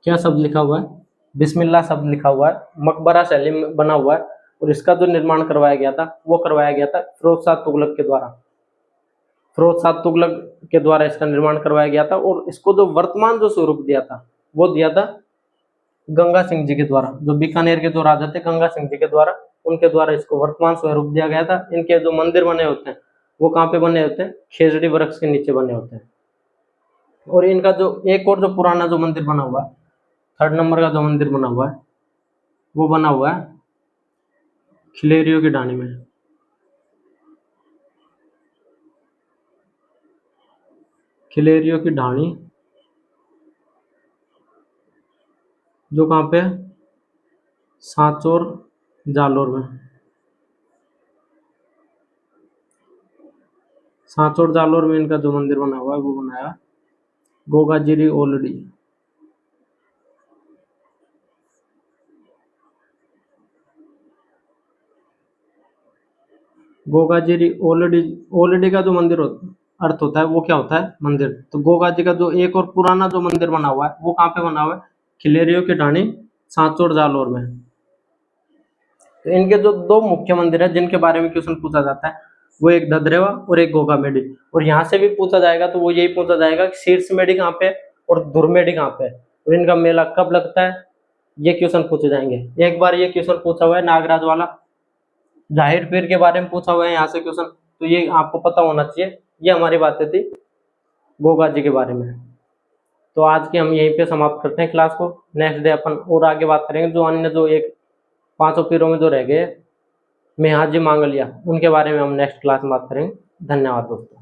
क्या शब्द लिखा हुआ है? बिस्मिल्लाह शब्द लिखा हुआ है, मकबरा शैली में बना हुआ है। और इसका जो निर्माण करवाया गया था, वो करवाया गया था फिरोज शाह तुगलक के द्वारा। फिरोज शाह तुगलक के द्वारा इसका निर्माण करवाया गया था। और इसको जो वर्तमान जो स्वरूप दिया था, वो दिया था गंगा सिंह जी के द्वारा। जो बीकानेर के जो राजा थे गंगा सिंह जी के द्वारा, उनके द्वारा इसको वर्तमान स्वरूप दिया गया था। इनके जो मंदिर बने होते हैं, वो कहाँ पे बने होते हैं? खेजड़ी वृक्ष के नीचे बने होते हैं। और इनका जो एक और जो पुराना जो मंदिर बना हुआ है, 3rd नंबर का जो मंदिर बना हुआ है, वो बना हुआ है खिलेरियों की ढाणी में। खिलेरियों की ढाणी जो कहाँ पे है? सांचौर जालोर में। सांचौर जालोर में इनका जो मंदिर बना हुआ है, वो बनाया गोगाजिरी ओलडी। गोगाजिरी ओलडी, ओलडी का जो मंदिर अर्थ होता है, वो क्या होता है? मंदिर। तो गोगा जी का जो एक और पुराना जो मंदिर बना हुआ है, वो कहाँ पे बना हुआ है? खिलेरियों की ढाणी सांचौर जालोर में। तो इनके जो दो मुख्य मंदिर है जिनके बारे में क्वेश्चन पूछा जाता है, वो एक ददरेवा और एक गोगामेडी। और यहाँ से भी पूछा जाएगा तो वो यही पूछा जाएगा कि शीर्षमेडी कहाँ पे और धुरमेडी कहाँ पे, और इनका मेला कब लगता है, ये क्वेश्चन पूछे जाएंगे। एक बार ये क्वेश्चन पूछा हुआ है नागराज वाला, जाहिर पीर के बारे में पूछा हुआ है यहाँ से क्वेश्चन, तो ये आपको पता होना चाहिए। ये हमारी बातें थी गोगा जी के बारे में। तो आज की हम यहीं पे समाप्त करते हैं क्लास को। नेक्स्ट डे अपन और आगे बात करेंगे, जो अन्य जो एक 500 पीरों में जो रह गए मेहाजी मांगलिया, उनके बारे में हम नेक्स्ट क्लास में बात करेंगे। धन्यवाद दोस्तों।